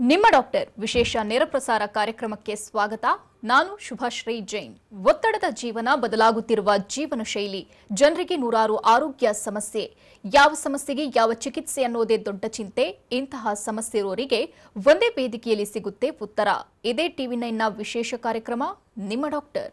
ನಿಮ್ಮ ಡಾಕ್ಟರ್ ವಿಶೇಷ ನೇರ ಪ್ರಸಾರ ಕಾರ್ಯಕ್ರಮಕ್ಕೆ ಸ್ವಾಗತ. ನಾನು ಶುಭಶ್ರೀ ಜೈನ್. ಒತ್ತಡದ ಜೀವನ, ಬದಲಾಗುತ್ತಿರುವ ಜೀವನ ಶೈಲಿ, ಜನರಿಗೆ ನೂರಾರು ಆರೋಗ್ಯ ಸಮಸ್ಯೆ. ಯಾವ ಸಮಸ್ಯೆಗೆ ಯಾವ ಚಿಕಿತ್ಸೆ ಅನ್ನೋದೇ ದೊಡ್ಡ ಚಿಂತೆ. ಇಂತಹ ಸಮಸ್ಯೆ ಇರೋರಿಗೆ ಒಂದೇ ವೇದಿಕೆಯಲ್ಲಿ ಸಿಗುತ್ತೆ ಉತ್ತರ. ಇದೇ ಟಿವಿ9ನ ವಿಶೇಷ ಕಾರ್ಯಕ್ರಮ ನಿಮ್ಮ ಡಾಕ್ಟರ್.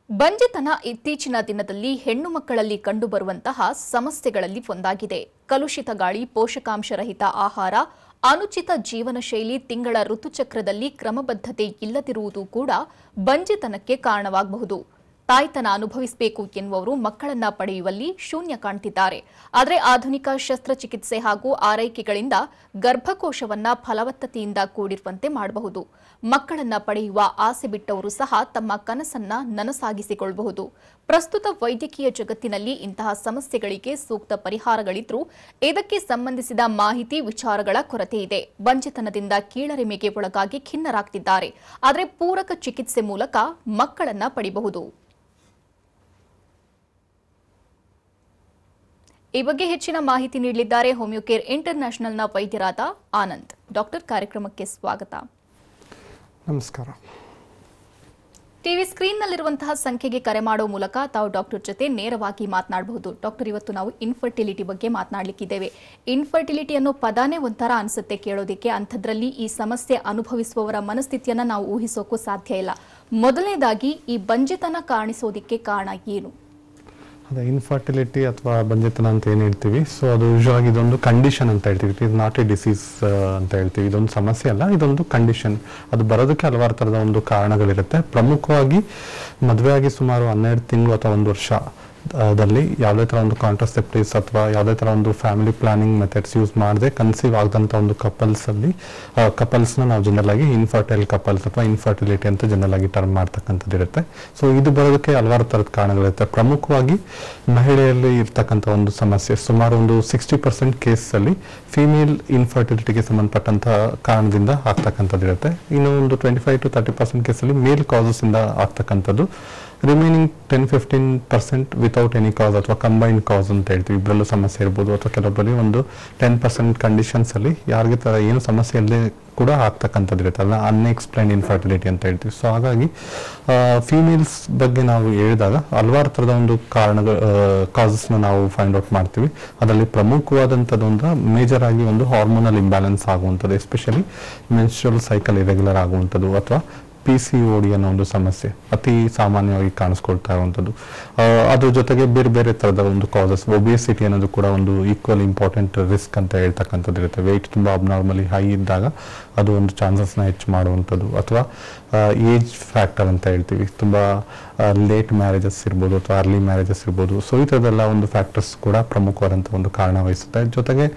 ಬಂಜೆತನ ಇತ್ತೀಚಿನ ದಿನದಲ್ಲಿ ಹೆಣ್ಣು ಮಕ್ಕಳಲ್ಲಿ ಕಂಡುಬರುವಂತಹ ಸಮಸ್ಯೆಗಳಲ್ಲಿ ಒಂದಾಗಿದೆ. ಕಲುಷಿತ ಗಾಳಿ, ಪೋಷಕಾಂಶರಹಿತ ಆಹಾರ, ಅನುಚಿತ ಜೀವನ ಶೈಲಿ, ತಿಂಗಳ ಋತುಚಕ್ರದಲ್ಲಿ ಕ್ರಮಬದ್ಧತೆ ಇಲ್ಲದಿರುವುದು ಕೂಡ ಬಂಜೆತನಕ್ಕೆ ಕಾರಣವಾಗಬಹುದು. ತಾಯ್ತನ ಅನುಭವಿಸಬೇಕು ಎನ್ನುವರು ಮಕ್ಕಳನ್ನ ಪಡೆಯುವಲ್ಲಿ ಶೂನ್ಯ ಕಾಣ್ತಿದ್ದಾರೆ. ಆದರೆ ಆಧುನಿಕ ಶಸ್ತ್ರಚಿಕಿತ್ಸೆ ಹಾಗೂ ಆರೈಕೆಗಳಿಂದ ಗರ್ಭಕೋಶವನ್ನ ಫಲವತ್ತತೆಯಿಂದ ಕೂಡಿರುವಂತೆ ಮಾಡಬಹುದು. ಮಕ್ಕಳನ್ನ ಪಡೆಯುವ ಆಸೆ ಬಿಟ್ಟವರು ಸಹ ತಮ್ಮ ಕನಸನ್ನ ನನಸಾಗಿಸಿಕೊಳ್ಳಬಹುದು. ಪ್ರಸ್ತುತ ವೈದ್ಯಕೀಯ ಜಗತ್ತಿನಲ್ಲಿ ಇಂತಹ ಸಮಸ್ಯೆಗಳಿಗೆ ಸೂಕ್ತ ಪರಿಹಾರಗಳಿದ್ರೂ ಇದಕ್ಕೆ ಸಂಬಂಧಿಸಿದ ಮಾಹಿತಿ, ವಿಚಾರಗಳ ಕೊರತೆ ಇದೆ. ಬಂಜೆತನದಿಂದ ಕೀಳರಿಮೆಗೆ ಒಳಗಾಗಿ ಖಿನ್ನರಾಗ್ತಿದ್ದಾರೆ. ಆದರೆ ಪೂರಕ ಚಿಕಿತ್ಸೆ ಮೂಲಕ ಮಕ್ಕಳನ್ನ ಪಡೆಯಬಹುದು. ಈ ಬಗ್ಗೆ ಹೆಚ್ಚಿನ ಮಾಹಿತಿ ನೀಡಲಿದ್ದಾರೆ ಹೋಮಿಯೋಕೇರ್ ಇಂಟರ್ನ್ಯಾಷನಲ್ನ ವೈದ್ಯರಾದ ಆನಂದ್. ಡಾಕ್ಟರ್, ಕಾರ್ಯಕ್ರಮಕ್ಕೆ ಸ್ವಾಗತ. ನಮಸ್ಕಾರ. ಟಿವಿ ಸ್ಕ್ರೀನ್ನಲ್ಲಿರುವಂತಹ ಸಂಖ್ಯೆಗೆ ಕರೆ ಮಾಡುವ ಮೂಲಕ ತಾವು ಡಾಕ್ಟರ್ ಜೊತೆ ನೇರವಾಗಿ ಮಾತನಾಡಬಹುದು. ಡಾಕ್ಟರ್, ಇವತ್ತು ನಾವು ಇನ್ಫರ್ಟಿಲಿಟಿ ಬಗ್ಗೆ ಮಾತನಾಡಲಿಕ್ಕಿದ್ದೇವೆ. ಇನ್ಫರ್ಟಿಲಿಟಿ ಅನ್ನೋ ಪದಾನೇ ಒಂಥರ ಅನಿಸುತ್ತೆ ಕೇಳೋದಕ್ಕೆ. ಅಂಥದ್ರಲ್ಲಿ ಈ ಸಮಸ್ಯೆ ಅನುಭವಿಸುವವರ ಮನಸ್ಥಿತಿಯನ್ನ ನಾವು ಊಹಿಸೋಕ್ಕೂ ಸಾಧ್ಯ ಇಲ್ಲ. ಮೊದಲನೇದಾಗಿ ಈ ಬಂಜೆತನ ಕಾಣಿಸೋದಕ್ಕೆ ಕಾರಣ ಏನು? ಅದೇ ಇನ್ಫರ್ಟಿಲಿಟಿ ಅಥವಾ ಬಂಜೆತನ ಅಂತ ಏನು ಹೇಳ್ತೀವಿ, ಸೊ ಅದು ಯೂಶುವಲಾಗಿ ಇದೊಂದು ಕಂಡೀಷನ್ ಅಂತ ಹೇಳ್ತೀವಿ. It is not A disease ಅಂತ ಹೇಳ್ತೀವಿ. ಇದೊಂದು ಸಮಸ್ಯೆ ಅಲ್ಲ, ಇದೊಂದು ಕಂಡೀಷನ್. ಅದು ಬರೋದಕ್ಕೆ ಹಲವಾರು ಥರದ ಒಂದು ಕಾರಣಗಳಿರುತ್ತೆ. ಪ್ರಮುಖವಾಗಿ ಮದುವೆಯಾಗಿ ಸುಮಾರು 12 ತಿಂಗಳು ಅಥವಾ 1 ವರ್ಷ ದಲ್ಲಿ ಯಾವುದೇ ಥರ ಒಂದು ಕಾಂಟ್ರಾಸೆಪ್ಟಿವ್ಸ್ ಅಥವಾ ಯಾವುದೇ ಥರ ಒಂದು ಫ್ಯಾಮಿಲಿ ಪ್ಲಾನಿಂಗ್ ಮೆಥಡ್ಸ್ ಯೂಸ್ ಮಾಡದೆ ಕನ್ಸೀವ್ ಆಗದಂಥ ಒಂದು ಕಪಲ್ಸ್ನ ನಾವು ಜನರಲ್ ಆಗಿ ಇನ್ಫರ್ಟೈಲ್ ಕಪಲ್ಸ್ ಅಥವಾ ಇನ್ಫರ್ಟಿಲಿಟಿ ಅಂತ ಜನರಲ್ ಆಗಿ ಟರ್ಮ್ ಮಾಡ್ತಕ್ಕಂಥದ್ದು ಇರುತ್ತೆ. ಸೊ ಇದು ಬರೋದಕ್ಕೆ ಹಲವಾರು ಥರದ ಕಾರಣಗಳಿರುತ್ತೆ. ಪ್ರಮುಖವಾಗಿ ಮಹಿಳೆಯಲ್ಲಿ ಇರ್ತಕ್ಕಂಥ ಒಂದು ಸಮಸ್ಯೆ, ಸುಮಾರು ಒಂದು 60% ಕೇಸಲ್ಲಿ ಫಿಮೇಲ್ ಇನ್ಫರ್ಟಿಲಿಟಿಗೆ ಸಂಬಂಧಪಟ್ಟಂಥ ಕಾರಣದಿಂದ ಆಗ್ತಕ್ಕಂಥದ್ದು ಇರುತ್ತೆ. ಇನ್ನು ಒಂದು 25 to 30% ಕೇಸಲ್ಲಿ ಮೇಲ್ ಕಾಸಸ್ ಇಂದ ಆಗ್ತಕ್ಕಂಥದ್ದು. ರಿಮೈನಿಂಗ್ 10-15% ವಿತೌಟ್ ಎನಿ ಕಾಸ್ ಅಥವಾ ಕಂಬೈನ್ಡ್ ಕಾಸ್ ಅಂತ ಹೇಳ್ತೀವಿ. ಇಬ್ಬರಲ್ಲೂ ಸಮಸ್ಯೆ ಇರ್ಬೋದು ಅಥವಾ ಕೆಲವೊಬ್ಬರಲ್ಲಿ ಒಂದು 10% ಕಂಡೀಷನ್ಸ್ ಅಲ್ಲಿ ಯಾರಿಗೆ ತರ ಏನು ಸಮಸ್ಯೆ ಇಲ್ಲದೆ ಕೂಡ ಆಗ್ತಕ್ಕಂಥದ್ದು ಇರುತ್ತೆ. ಅದನ್ನ ಅನ್ಎಕ್ಸ್ಪ್ಲೈನ್ಡ್ ಇನ್ಫರ್ಟಿಲಿಟಿ ಅಂತ ಹೇಳ್ತೀವಿ. ಸೊ ಹಾಗಾಗಿ ಫೀಮೇಲ್ಸ್ ಬಗ್ಗೆ ನಾವು ಹೇಳಿದಾಗ ಹಲವಾರು ಥರದ ಒಂದು ಕಾಸಸ್ನ ನಾವು ಫೈಂಡ್ ಔಟ್ ಮಾಡ್ತೀವಿ. ಅದರಲ್ಲಿ ಪ್ರಮುಖವಾದಂಥದ್ದು ಒಂದು ಮೇಜರ್ ಆಗಿ ಒಂದು ಹಾರ್ಮೋನಲ್ ಇಂಬ್ಯಾಲೆನ್ಸ್ ಆಗುವಂಥದ್ದು, ಎಸ್ಪೆಷಲಿ ಮೆನ್ಸ್ಟ್ರುಯಲ್ ಸೈಕಲ್ ಇರೆಗ್ಯುಲರ್ ಆಗುವಂಥದ್ದು ಅಥವಾ PCOD ಅನ್ನೋ ಒಂದು ಸಮಸ್ಯೆ ಅತಿ ಸಾಮಾನ್ಯವಾಗಿ ಕಾಣಿಸ್ಕೊಳ್ತಾ ಇರುವಂಥದ್ದು. ಅದ್ರ ಜೊತೆಗೆ ಬೇರೆ ಬೇರೆ ಥರದ ಒಂದು ಕಾಸಸ್, ಒಬೇಸಿಟಿ ಅನ್ನೋದು ಕೂಡ ಒಂದು ಈಕ್ವಲ್ ಇಂಪಾರ್ಟೆಂಟ್ ರಿಸ್ಕ್ ಅಂತ ಹೇಳ್ತಕ್ಕಂಥದ್ದು ಇರುತ್ತೆ. ವೆಯ್ಟ್ ತುಂಬ ಅಬ್ನಾರ್ಮಲಿ ಹೈ ಇದ್ದಾಗ ಅದು ಒಂದು ಚಾನ್ಸಸ್ನ ಹೆಚ್ಚು ಮಾಡುವಂಥದ್ದು. ಅಥವಾ ಏಜ್ ಫ್ಯಾಕ್ಟರ್ ಅಂತ ಹೇಳ್ತೀವಿ, ತುಂಬ ಲೇಟ್ ಮ್ಯಾರೇಜಸ್ ಇರ್ಬೋದು ಅಥವಾ ಅರ್ಲಿ ಮ್ಯಾರೇಜಸ್ ಇರ್ಬೋದು. ಸೊ ಈ ಥರದ್ದೆಲ್ಲ ಒಂದು ಫ್ಯಾಕ್ಟರ್ಸ್ ಕೂಡ ಪ್ರಮುಖವಾದಂಥ ಒಂದು ಕಾರಣ ವಹಿಸುತ್ತೆ. ಜೊತೆಗೆ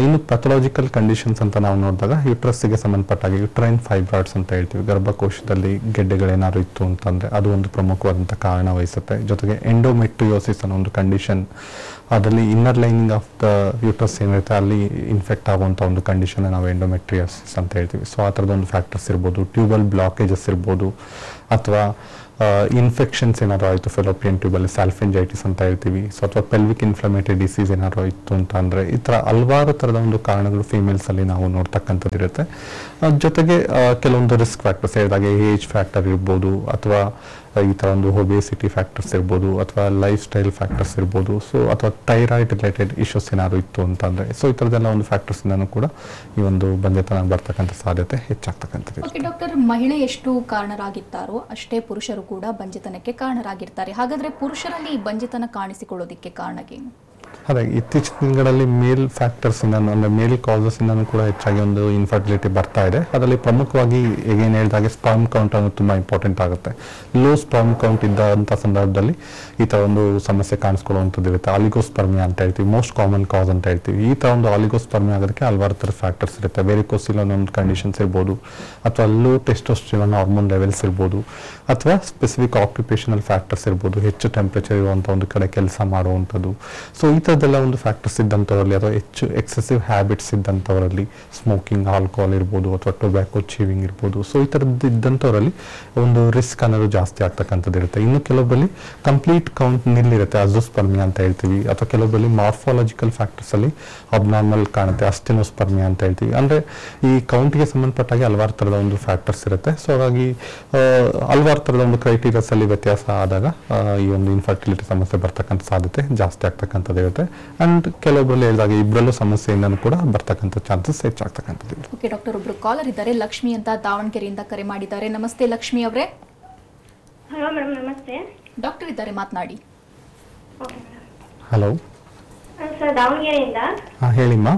ಇನ್ನು ಪಥಲಾಜಿಕಲ್ ಕಂಡೀಷನ್ಸ್ ಅಂತ ನಾವು ನೋಡಿದಾಗ ಯುಟ್ರಸ್ಸಿಗೆ ಸಂಬಂಧಪಟ್ಟಾಗ ಯುಟ್ರೈನ್ ಫೈಬ್ರಾಯ್ಡ್ಸ್ ಅಂತ ಹೇಳ್ತೀವಿ, ಗರ್ಭಕೋಶದಲ್ಲಿ ಗೆಡ್ಡೆಗಳೇನಾದ್ರು ಇತ್ತು ಅಂತಂದರೆ ಅದು ಒಂದು ಪ್ರಮುಖವಾದಂಥ ಕಾರಣ ವಹಿಸುತ್ತೆ. ಜೊತೆಗೆ ಎಂಡೋಮೆಟ್ರಿಯೋಸಿಸ್ ಅನ್ನೋ ಒಂದು ಕಂಡೀಷನ್, ಅದರಲ್ಲಿ inner lining of the uterus ಏನಿರುತ್ತೆ ಅಲ್ಲಿ ಇನ್ಫೆಕ್ಟ್ ಆಗುವಂಥ ಒಂದು ಕಂಡೀಷನ್ ನಾವು ಎಂಡೋಮೆಟ್ರಿಯೋಸಿಸ್ ಅಂತ ಹೇಳ್ತೀವಿ. ಸೊ ಆ ಥರದ ಒಂದು ಫ್ಯಾಕ್ಟರ್ಸ್ ಇರ್ಬೋದು. ಟ್ಯೂಬಲ್ ಬ್ಲಾಕೇಜಸ್ ಇರ್ಬೋದು ಅಥವಾ ಇನ್ಫೆಕ್ಷನ್ಸ್ ಏನಾದ್ರು ಆಯಿತು, ಫೆಲೋಪಿಯನ್ ಟ್ಯೂಬಲ್ಲಿ ಸ್ಯಾಲ್ಫೆಂಜೈಟಿಸ್ ಅಂತ ಹೇಳ್ತೀವಿ. ಸೊ ಅಥವಾ ಪೆಲ್ವಿಕ್ ಇನ್ಫ್ಲಮೇಟರಿ ಡಿಸೀಸ್ ಏನಾದ್ರು ಇತ್ತು ಅಂತ ಅಂದರೆ ಈ ಥರ ಹಲವಾರು ಥರದ ಒಂದು ಕಾರಣಗಳು ಫೀಮೇಲ್ಸಲ್ಲಿ ನಾವು ನೋಡ್ತಕ್ಕಂಥದ್ದು ಇರುತ್ತೆ. ಜೊತೆಗೆ ಕೆಲವೊಂದು ರಿಸ್ಕ್ ಫ್ಯಾಕ್ಟರ್ಸ್ ಹೇಳಿದಾಗೆ ಏಜ್ ಫ್ಯಾಕ್ಟರ್ ಇರ್ಬೋದು ಅಥವಾ ಈ ಥರ ಒಂದು ಒಬೇಸಿಟಿ ಫ್ಯಾಕ್ಟರ್ಸ್ ಇರ್ಬೋದು ಅಥವಾ ಲೈಫ್ ಸ್ಟೈಲ್ ಫ್ಯಾಕ್ಟರ್ಸ್ ಇರ್ಬೋದು. ಸೊ ಅಥವಾ ಥೈರಾಯ್ಡ್ ರಿಲೇಟೆಡ್ ಇಶ್ಯೂಸ್ ಏನಾದ್ರು ಇತ್ತು ಅಂತಂದರೆ ಸೊ ಈ ಥರದ್ದೆಲ್ಲ ಒಂದು ಫ್ಯಾಕ್ಟರ್ಸಿಂದನೂ ಕೂಡ ಈ ಒಂದು ಬಂಜೆತನ ಬರ್ತಕ್ಕಂಥ ಸಾಧ್ಯತೆ ಹೆಚ್ಚಾಗ್ತಕ್ಕಂಥದ್ದು. ಓಕೆ ಡಾಕ್ಟರ್, ಮಹಿಳೆ ಎಷ್ಟು ಕಾರಣರಾಗಿರ್ತಾರೋ ಅಷ್ಟೇ ಪುರುಷರು ಕೂಡ ಬಂಜೆತನಕ್ಕೆ ಕಾರಣರಾಗಿರ್ತಾರೆ. ಹಾಗಾದ್ರೆ ಪುರುಷರಲ್ಲಿ ಈ ಬಂಜೆತನ ಕಾಣಿಸಿಕೊಳ್ಳೋದಕ್ಕೆ ಕಾರಣ ಏನು? ಅದೇ ಇತ್ತೀಚಿನ ದಿನಗಳಲ್ಲಿ ಮೇಲ್ ಫ್ಯಾಕ್ಟರ್ಸ್ ಅಂದರೆ ಮೇಲ್ ಕಾಸಸ್ ಇಂದನೂ ಕೂಡ ಹೆಚ್ಚಾಗಿ ಒಂದು ಇನ್ಫರ್ಟಿಲಿಟಿ ಬರ್ತಾ ಇದೆ. ಅದರಲ್ಲಿ ಪ್ರಮುಖವಾಗಿ ಏನು ಹೇಳಿದಾಗೆ ಸ್ಪರ್ಮ್ ಕೌಂಟ್ ಅನ್ನೋದು ತುಂಬ ಇಂಪಾರ್ಟೆಂಟ್ ಆಗುತ್ತೆ. ಲೋ ಸ್ಪರ್ಮ್ ಕೌಂಟ್ ಇದ್ದಂಥ ಸಂದರ್ಭದಲ್ಲಿ ಈ ಥರ ಒಂದು ಸಮಸ್ಯೆ ಕಾಣಿಸ್ಕೊಳ್ಳುವಂಥದ್ದು ಇರುತ್ತೆ. ಆಲಿಗೋಸ್ಪರ್ಮಿಯಾ ಅಂತ ಹೇಳ್ತೀವಿ, ಮೋಸ್ಟ್ ಕಾಮನ್ ಕಾಸ್ ಅಂತ ಹೇಳ್ತೀವಿ. ಈ ಥರ ಒಂದು ಆಲಿಗೋಸ್ಪರ್ಮಿಯಾ ಆಗೋದಕ್ಕೆ ಹಲವಾರು ಥರ ಫ್ಯಾಕ್ಟರ್ಸ್ ಇರುತ್ತೆ. ವೆರಿಕೋಸಿಲ್ ಅನ್ನೋ ಒಂದು ಕಂಡೀಷನ್ಸ್ ಇರ್ಬೋದು ಅಥವಾ ಲೋ ಟೆಸ್ಟೋಸ್ಟೆರಾನ್ ಹಾರ್ಮೋನ್ ಲೆವೆಲ್ಸ್ ಇರ್ಬೋದು ಅಥವಾ ಸ್ಪೆಸಿಫಿಕ್ ಆಕ್ಯುಪೇಷನಲ್ ಫ್ಯಾಕ್ಟರ್ಸ್ ಇರ್ಬೋದು, ಹೆಚ್ಚು ಟೆಂಪ್ರೇಚರ್ ಇರುವಂಥ ಒಂದು ಕಡೆ ಕೆಲಸ ಮಾಡುವಂಥದ್ದು. ಸೊ ಈ ಥರದ್ದೆಲ್ಲ ಒಂದು ಫ್ಯಾಕ್ಟರ್ಸ್ ಇದ್ದಂಥವರಲ್ಲಿ ಅಥವಾ ಹೆಚ್ಚು ಎಕ್ಸೆಸಿವ್ ಹ್ಯಾಬಿಟ್ಸ್ ಇದ್ದಂಥವರಲ್ಲಿ, ಸ್ಮೋಕಿಂಗ್, ಆಲ್ಕೋಹಾಲ್ ಇರ್ಬೋದು ಅಥವಾ ಟೊಬ್ಯಾಕೋ ಚೀವಿಂಗ್ ಇರ್ಬೋದು, ಸೊ ಈ ಥರದ್ದು ಇದ್ದಂಥವರಲ್ಲಿ ಒಂದು ರಿಸ್ಕ್ ಅನ್ನೋದು ಜಾಸ್ತಿ ಆಗ್ತಕ್ಕಂಥದ್ದು ಇರುತ್ತೆ. ಇನ್ನು ಕೆಲವೊಬ್ಬರಲ್ಲಿ ಕಂಪ್ಲೀಟ್ ಕೌಂಟ್ ನಿಲ್ಲಿರುತ್ತೆ, ಅಜೋಸ್ಪರ್ಮಿಯಾ ಅಂತ ಹೇಳ್ತೀವಿ, ಅಥವಾ ಕೆಲವೊಬ್ಬರಲ್ಲಿ ಮಾರ್ಫಾಲಜಿಕಲ್ ಫ್ಯಾಕ್ಟರ್ಸ್ ಅಲ್ಲಿ ಅಬ್ನಾರ್ಮಲ್ ಕಾಣುತ್ತೆ, ಅಸ್ಟೆನೋಸ್ಪರ್ಮಿಯಾ ಅಂತ ಹೇಳ್ತೀವಿ. ಅಂದ್ರೆ ಈ ಕೌಂಟ್ಗೆ ಸಂಬಂಧಪಟ್ಟಾಗೆ ಹಲವಾರು ಥರದ ಒಂದು ಫ್ಯಾಕ್ಟರ್ಸ್ ಇರುತ್ತೆ. ಸೊ ಹಾಗಾಗಿ ಹಲವಾರು ಥರದ ಒಂದು ಕ್ರೈಟೀರಿಯಾಸ್ ಅಲ್ಲಿ ವ್ಯತ್ಯಾಸ ಆದಾಗ ಈ ಒಂದು ಇನ್ಫರ್ಟಿಲಿಟಿ ಸಮಸ್ಯೆ ಬರ್ತಕ್ಕಂಥ ಸಾಧ್ಯತೆ ಜಾಸ್ತಿ ಆಗ್ತಕ್ಕಂಥದ್ದು ಇರುತ್ತೆ. ಅಂಡ್ ಕೆಲವೊಬ್ಬರಲ್ಲಿ ಹೇಳಿದಾಗ ಇಬ್ಬರಲ್ಲೂ ಸಮಸ್ಯೆಯಿಂದನೂ ಕೂಡ ಬರ್ತಕ್ಕಂಥ ಚಾನ್ಸಸ್ ಹೆಚ್ಚಾಗ್ತಕ್ಕಂಥದ್ದು. ಓಕೆ ಡಾಕ್ಟರ್, ಒಬ್ರು ಕಾಲರ್ ಇದ್ದಾರೆ, ಲಕ್ಷ್ಮಿ ಅಂತ ದಾವಣಗೆರೆಯಿಂದ ಕರೆ ಮಾಡಿದ್ದಾರೆ. ನಮಸ್ತೆ ಲಕ್ಷ್ಮಿ ಅವರೇ. ಹಲೋ ಮೇಡಮ್, ನಮಸ್ತೆ. ಡಾಕ್ಟರ್ ಇದ್ದಾರೆ, ಮಾತನಾಡಿ. ಹಲೋ ಸರ್, ದಾವಣಗೆರೆಯಿಂದ. ಹೇಳಿಮ್ಮ.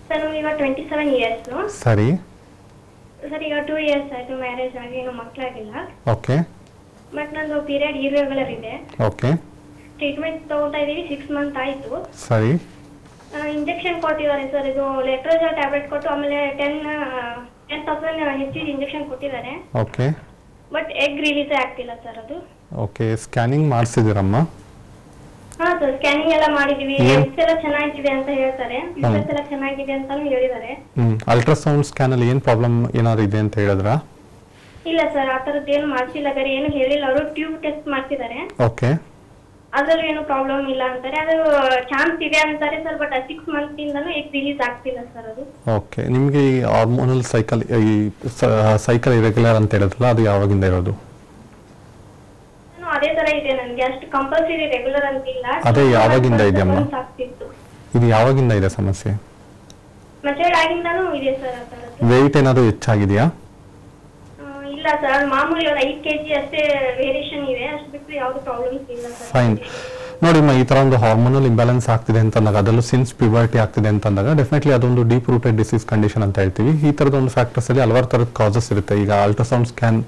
ಸರ್, ನಮ್ಗೆ ಈಗ 27 ಇಯರ್ಸ್. ಸರಿ ಸರ್, ಈಗ 2 ಇಯರ್ಸ್ ಆಯ್ತು ಮ್ಯಾರೇಜ್ ಆಗಿ, ಇನ್ನೂ ಮಕ್ಕಳಾಗಿಲ್ಲ. ಓಕೆ. ಬಟ್ ನಂದು ಪೀರಿಯಡ್ ಇರ್ರೆಗ್ಯುಲರ್ ಇದೆ. ಓಕೆ. ಟ್ರೀಟ್ಮೆಂಟ್ ತಗೋತಾ ಇದೀವಿ, 6 ಮಂತ್ ಆಯ್ತು. ಸರಿ. ಇಂಜೆಕ್ಷನ್ ಕೊಟ್ಟಿದ್ದಾರೆ ಸರ್, ಇದು ಲೆಟ್ರೋಜಲ್ ಟ್ಯಾಬ್ಲೆಟ್ ಕೊಟ್ಟು, ಆಮೇಲೆ 10,000 HG ಇಂಜೆಕ್ಷನ್ ಕೊಟ್ಟಿದ್ದಾರೆ. ಓಕೆ. ಬಟ್ ಎಗ್ ರಿಲೀಸ್ ಆಗ್ತಿಲ್ಲ ಸರ್ ಅದು. ಓಕೆ. ಸ್ಕ್ಯಾನಿಂಗ್ ಮಾಡಿಸಿದಿರಮ್ಮ? ಹಾ ಸರ್, ಸ್ಕ್ಯಾನಿಂಗ್ ಎಲ್ಲ ಮಾಡಿದೀವಿ, ಎಕ್ಸ್ ಎಲ್ಲ ಚೆನ್ನಾಗಿದೆ ಅಂತ ಹೇಳ್ತಾರೆ, ರಿಸಲ್ಟ್ ಎಲ್ಲ ಚೆನ್ನಾಗಿದೆ ಅಂತಾನು ಹೇಳಿದ್ದಾರೆ. ಅಲ್ಟ್ರಾಸೌಂಡ್ ಸ್ಕ್ಯಾನ್ ಅಲ್ಲಿ ಏನ್ ಪ್ರಾಬ್ಲಮ್ ಏನಾದ್ರು ಇದೆ ಅಂತ ಹೇಳಿದ್ರಾ? ಇಲ್ಲ ಸರ್, ಆ ತರದ್ದು ಏನು ಮಾಡ್ಸಿಲ್ಲ, ಬೇರೆ ಏನು ಹೇಳಿಲ್ಲ. ಅವರು ಟ್ಯೂಬ್ ಟೆಸ್ಟ್ ಮಾಡ್ತಿದ್ದಾರೆ, ಓಕೆ. ಅದ್ರಲ್ಲಿ ಏನು ಪ್ರಾಬ್ಲಮ್ ಇಲ್ಲ ಅಂತಾರೆ. ಅದು ಚಾನ್ಸ್ ಇದೆ ಅಂತಾರೆ ಸರ್, ಬಟ್ 6 ಮಂತ್ ಇಂದನೂ ಎಗ್ ರಿಲೀಸ್ ಆಗ್ತಿಲ್ಲ ಸರ್ ಅದು. ಓಕೆ. ನಿಮಗೆ ಈ ಹಾರ್ಮೋನಲ್ ಸೈಕಲ್ ಇರೆಗ್ಯುಲರ್ ಅಂತ ಹೇಳಿದ್ರಲ್ಲ, ಅದು ಯಾವಾಗಿಂದ ಇರೋದು? ಅದೇ ತರ ಇದೆ ನನಗೆ, ಅಷ್ಟು ಕಂಪಲ್ಸರಿ ರೆಗ್ಯುಲರ್ ಅಂತಿಲ್ಲ. ಅದೇ ಯಾವಾಗಿಂದ ಇದೆ ಅಮ್ಮ? ಆಗ್ತಿತ್ತು. ಇದು ಯಾವಾಗಿಂದ ಇದೆ ಸಮಸ್ಯೆ? ಮೆಚೂರ್ಡ್ ಆಗಿಂದಾನು ಇದೆ ಸರ್ ಆ ತರದ್ದು. ವೆಯ್ಟ್ ಏನಾದ್ರು ಹೆಚ್ಚಾಗಿದೆಯಾ? ಇಲ್ಲ ಸರ್, ಮಾಮೂಲಿ ಒಂದು 5 kg ಅಷ್ಟೇ ವೇರಿಯೇಷನ್ ಇದೆ, ಅಷ್ಟು ಬಿಟ್ಟು ಯಾವ್ದು ಪ್ರಾಬ್ಲಮ್ಸ್ ಇಲ್ಲ ಸರ್. ಫೈನ್. ನೋಡಿಮ್ಮ, ಈ ತರ ಒಂದು ಹಾರ್ಮೋನಲ್ ಇಂಬ್ಯಾಲೆನ್ಸ್ ಆಗ್ತಿದೆ ಅಂತ ಅಂದಾಗ, ಅದರಲ್ಲೂ ಸಿನ್ಸ್ ಪ್ಯೂಬರ್ಟಿ ಆಗ್ತಿದೆ ಅಂತ ಅಂದಾಗ ಡೆಫಿನೆಟ್ಲಿ ಅದೊಂದು ಡೀಪ್ ರೂಟೆಡ್ ಡಿಸೀಸ್ ಕಂಡೀಷನ್ ಅಂತ ಹೇಳ್ತೀವಿ. ಈ ತರದ ಒಂದು ಫ್ಯಾಕ್ಟರ್ಸ್ ಅಲ್ಲಿ ಹಲವಾರು ತರದ ಕಾಸಸ್ ಇರುತ್ತೆ. ಈಗ ultrasound scan